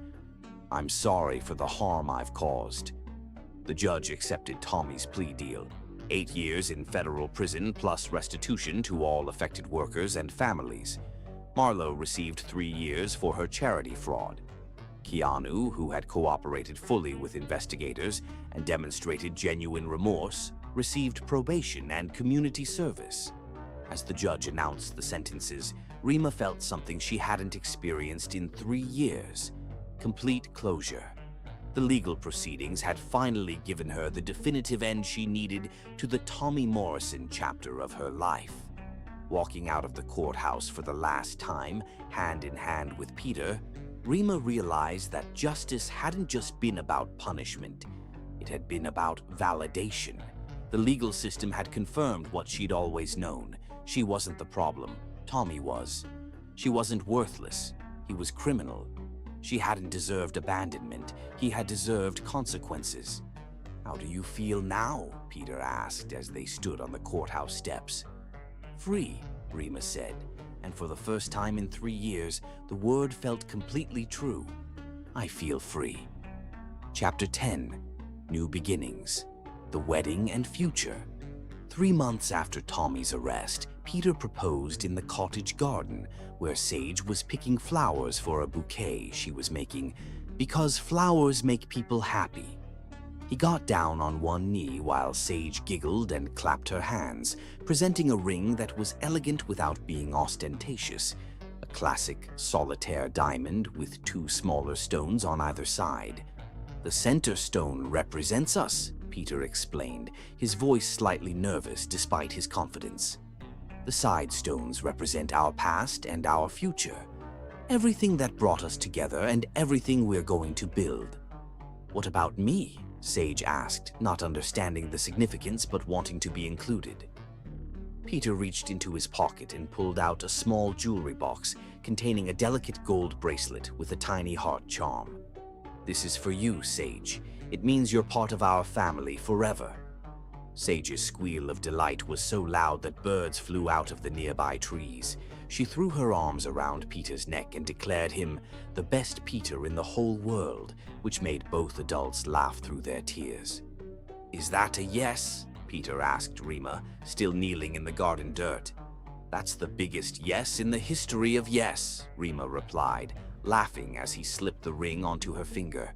"I'm sorry for the harm I've caused." The judge accepted Tommy's plea deal. 8 years in federal prison plus restitution to all affected workers and families. Marlowe received 3 years for her charity fraud. Keanu, who had cooperated fully with investigators and demonstrated genuine remorse, received probation and community service. As the judge announced the sentences, Rima felt something she hadn't experienced in 3 years: complete closure. The legal proceedings had finally given her the definitive end she needed to the Tommy Morrison chapter of her life. Walking out of the courthouse for the last time, hand in hand with Peter, Rima realized that justice hadn't just been about punishment. It had been about validation. The legal system had confirmed what she'd always known. She wasn't the problem. Tommy was. She wasn't worthless. He was criminal. She hadn't deserved abandonment. He had deserved consequences. "How do you feel now?" Peter asked as they stood on the courthouse steps. "Free," Rima said, and for the first time in 3 years, the word felt completely true. "I feel free." Chapter 10: New Beginnings. The Wedding and Future. 3 months after Tommy's arrest, Peter proposed in the cottage garden, where Sage was picking flowers for a bouquet she was making, because flowers make people happy. He got down on one knee while Sage giggled and clapped her hands, presenting a ring that was elegant without being ostentatious, a classic solitaire diamond with 2 smaller stones on either side. "The center stone represents us," Peter explained, his voice slightly nervous despite his confidence. "The side stones represent our past and our future, everything that brought us together and everything we're going to build." "What about me?" Sage asked, not understanding the significance but wanting to be included. Peter reached into his pocket and pulled out a small jewelry box containing a delicate gold bracelet with a tiny heart charm. "This is for you, Sage. It means you're part of our family forever." Sage's squeal of delight was so loud that birds flew out of the nearby trees. She threw her arms around Peter's neck and declared him the best Peter in the whole world, which made both adults laugh through their tears. "Is that a yes?" Peter asked Rima, still kneeling in the garden dirt. "That's the biggest yes in the history of yes," Rima replied, laughing as he slipped the ring onto her finger.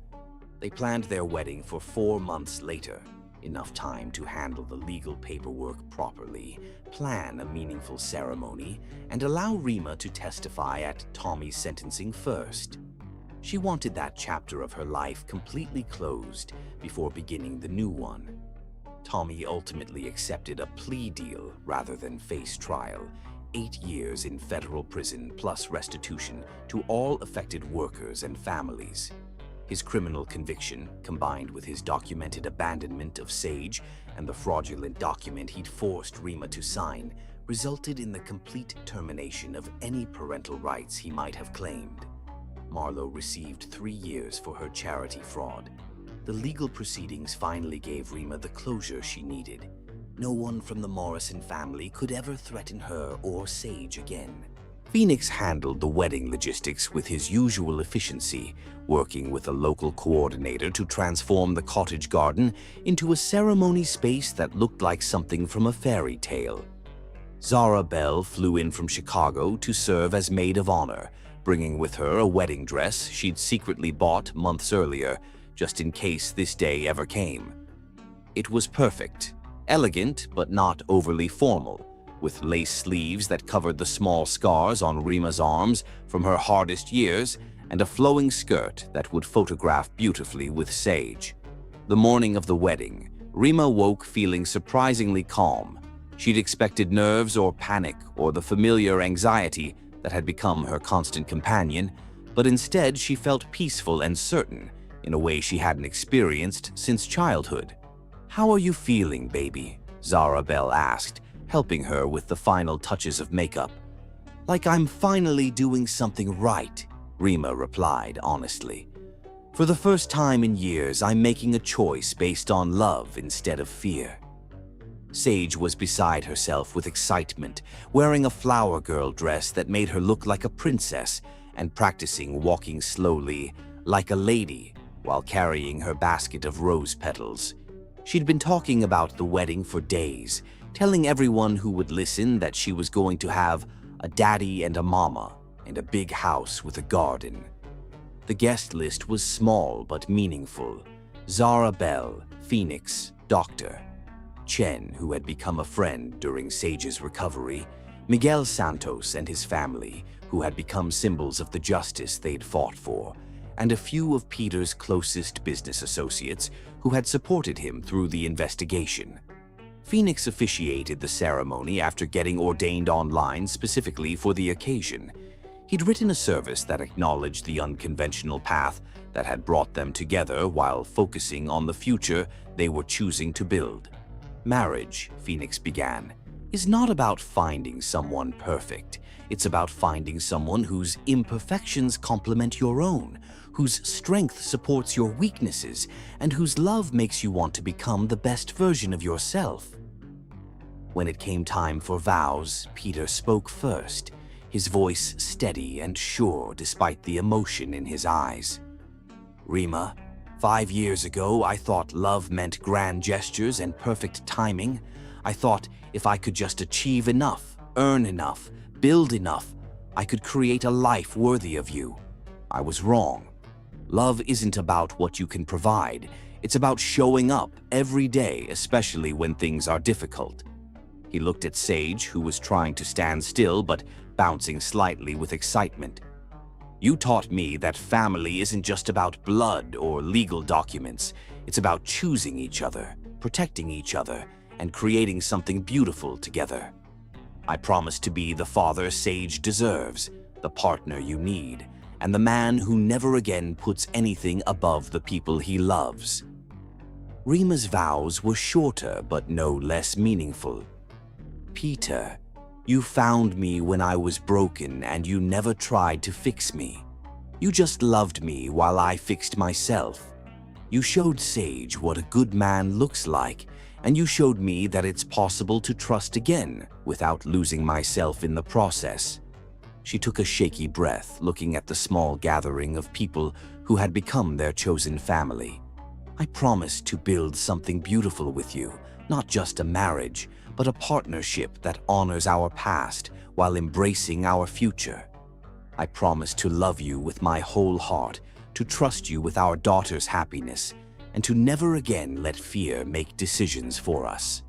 They planned their wedding for 4 months later, enough time to handle the legal paperwork properly, plan a meaningful ceremony, and allow Rima to testify at Tommy's sentencing first. She wanted that chapter of her life completely closed before beginning the new one. Tommy ultimately accepted a plea deal rather than face trial, 8 years in federal prison plus restitution to all affected workers and families. His criminal conviction, combined with his documented abandonment of Sage and the fraudulent document he'd forced Rima to sign, resulted in the complete termination of any parental rights he might have claimed. Marlowe received 3 years for her charity fraud. The legal proceedings finally gave Rima the closure she needed. No one from the Morrison family could ever threaten her or Sage again. Phoenix handled the wedding logistics with his usual efficiency, working with a local coordinator to transform the cottage garden into a ceremony space that looked like something from a fairy tale. Zara Bell flew in from Chicago to serve as maid of honor, bringing with her a wedding dress she'd secretly bought months earlier, just in case this day ever came. It was perfect, elegant but not overly formal, with lace sleeves that covered the small scars on Rima's arms from her hardest years and a flowing skirt that would photograph beautifully with Sage. The morning of the wedding, Rima woke feeling surprisingly calm. She'd expected nerves or panic or the familiar anxiety that had become her constant companion, but instead she felt peaceful and certain in a way she hadn't experienced since childhood. "How are you feeling, baby?" Zara Bell asked, helping her with the final touches of makeup. "Like I'm finally doing something right," Rima replied honestly. "For the first time in years, I'm making a choice based on love instead of fear." Sage was beside herself with excitement, wearing a flower girl dress that made her look like a princess and practicing walking slowly, like a lady, while carrying her basket of rose petals. She'd been talking about the wedding for days, telling everyone who would listen that she was going to have a daddy and a mama and a big house with a garden. The guest list was small but meaningful. Zara Bell, Phoenix, Doctor. Chen, who had become a friend during Sage's recovery. Miguel Santos and his family, who had become symbols of the justice they'd fought for. And a few of Peter's closest business associates who had supported him through the investigation. Phoenix officiated the ceremony after getting ordained online specifically for the occasion. He'd written a service that acknowledged the unconventional path that had brought them together while focusing on the future they were choosing to build. Marriage, Phoenix began, is not about finding someone perfect. It's about finding someone whose imperfections complement your own, whose strength supports your weaknesses, and whose love makes you want to become the best version of yourself. When it came time for vows, Peter spoke first, his voice steady and sure despite the emotion in his eyes. Rima, 5 years ago, I thought love meant grand gestures and perfect timing. I thought if I could just achieve enough, earn enough, build enough, I could create a life worthy of you. I was wrong. Love isn't about what you can provide. It's about showing up every day, especially when things are difficult. He looked at Sage, who was trying to stand still but bouncing slightly with excitement. You taught me that family isn't just about blood or legal documents. It's about choosing each other, protecting each other, and creating something beautiful together. I promise to be the father Sage deserves, the partner you need, and the man who never again puts anything above the people he loves. Rima's vows were shorter but no less meaningful. Peter, you found me when I was broken and you never tried to fix me. You just loved me while I fixed myself. You showed Sage what a good man looks like, and you showed me that it's possible to trust again without losing myself in the process. She took a shaky breath, looking at the small gathering of people who had become their chosen family. I promised to build something beautiful with you, not just a marriage, but a partnership that honors our past while embracing our future. I promise to love you with my whole heart, to trust you with our daughter's happiness, and to never again let fear make decisions for us.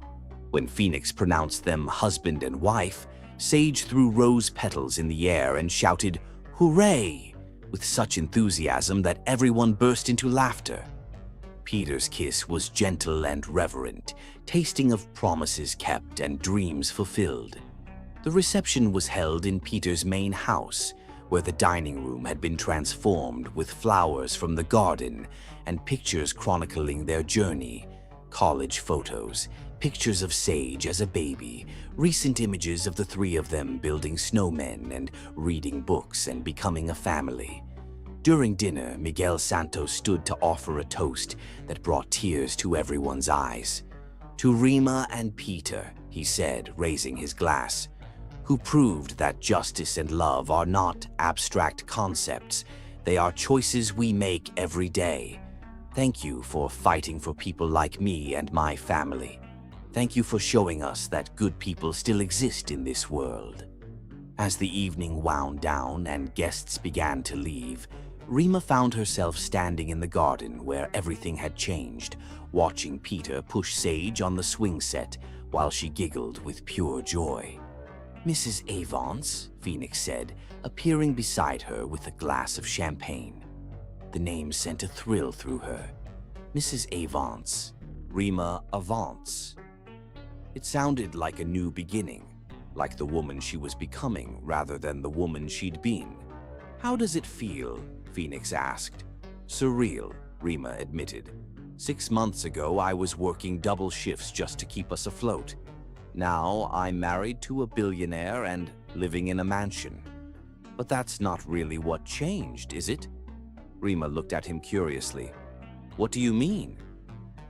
When Phoenix pronounced them husband and wife, Sage threw rose petals in the air and shouted, "Hooray!" with such enthusiasm that everyone burst into laughter. Peter's kiss was gentle and reverent, tasting of promises kept and dreams fulfilled. The reception was held in Peter's main house, where the dining room had been transformed with flowers from the garden and pictures chronicling their journey, college photos, pictures of Sage as a baby, recent images of the three of them building snowmen and reading books and becoming a family. During dinner, Miguel Santos stood to offer a toast that brought tears to everyone's eyes. To Rima and Peter, he said, raising his glass, who proved that justice and love are not abstract concepts. They are choices we make every day. Thank you for fighting for people like me and my family. Thank you for showing us that good people still exist in this world. As the evening wound down and guests began to leave, Rima found herself standing in the garden where everything had changed, watching Peter push Sage on the swing set while she giggled with pure joy. "Mrs. Avance," Phoenix said, appearing beside her with a glass of champagne. The name sent a thrill through her. Mrs. Avance, Rima Avance. It sounded like a new beginning, like the woman she was becoming rather than the woman she'd been. "How does it feel?" Phoenix asked. "Surreal," Rima admitted. 6 months ago, I was working double shifts just to keep us afloat. Now I'm married to a billionaire and living in a mansion. But that's not really what changed, is it? Rima looked at him curiously. What do you mean?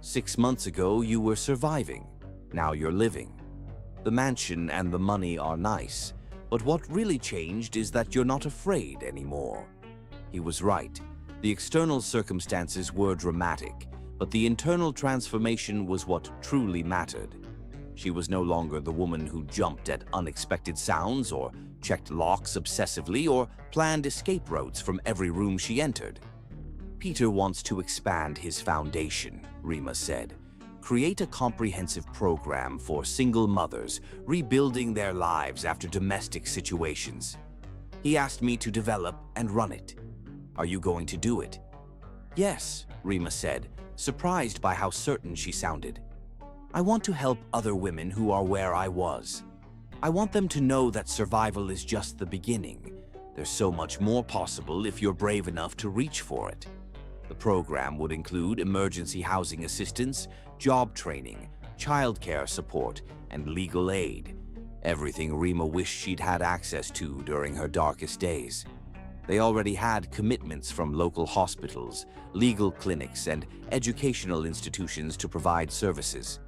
6 months ago, you were surviving. Now you're living. The mansion and the money are nice, but what really changed is that you're not afraid anymore. He was right. The external circumstances were dramatic, But the internal transformation was what truly mattered. She was no longer the woman who jumped at unexpected sounds or checked locks obsessively or planned escape routes from every room she entered. Peter wants to expand his foundation, Rima said. Create a comprehensive program for single mothers rebuilding their lives after domestic situations. He asked me to develop and run it. Are you going to do it? Yes, Rima said, surprised by how certain she sounded. I want to help other women who are where I was. I want them to know that survival is just the beginning. There's so much more possible if you're brave enough to reach for it. The program would include emergency housing assistance, job training, childcare support, and legal aid. Everything Rima wished she'd had access to during her darkest days. They already had commitments from local hospitals, legal clinics, and educational institutions to provide services.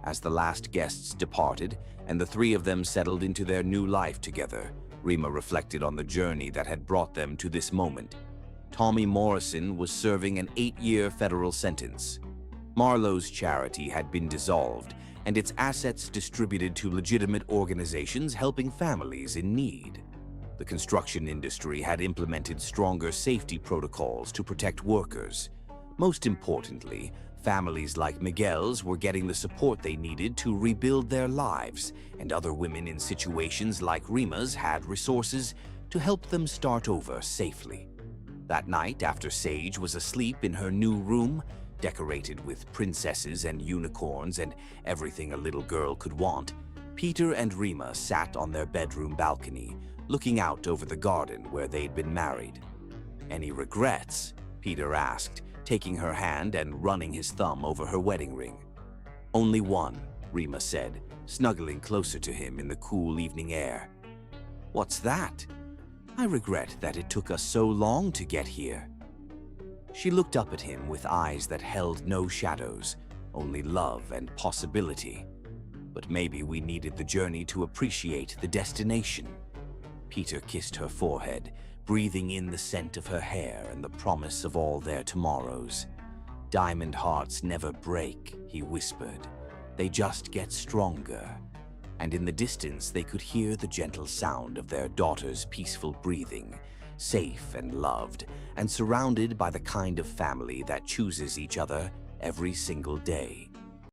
As the last guests departed and the three of them settled into their new life together, Rima reflected on the journey that had brought them to this moment. Tommy Morrison was serving an 8-year federal sentence. Marlowe's charity had been dissolved and its assets distributed to legitimate organizations helping families in need. The construction industry had implemented stronger safety protocols to protect workers. Most importantly, families like Miguel's were getting the support they needed to rebuild their lives, and other women in situations like Rima's had resources to help them start over safely. That night, after Sage was asleep in her new room, decorated with princesses and unicorns and everything a little girl could want, Peter and Rima sat on their bedroom balcony, looking out over the garden where they'd been married. Any regrets? Peter asked, taking her hand and running his thumb over her wedding ring. Only one, Rima said, snuggling closer to him in the cool evening air. What's that? I regret that it took us so long to get here. She looked up at him with eyes that held no shadows, only love and possibility. But maybe we needed the journey to appreciate the destination. Peter kissed her forehead, breathing in the scent of her hair and the promise of all their tomorrows. Diamond hearts never break, he whispered. They just get stronger. And in the distance they could hear the gentle sound of their daughter's peaceful breathing, safe and loved, and surrounded by the kind of family that chooses each other every single day.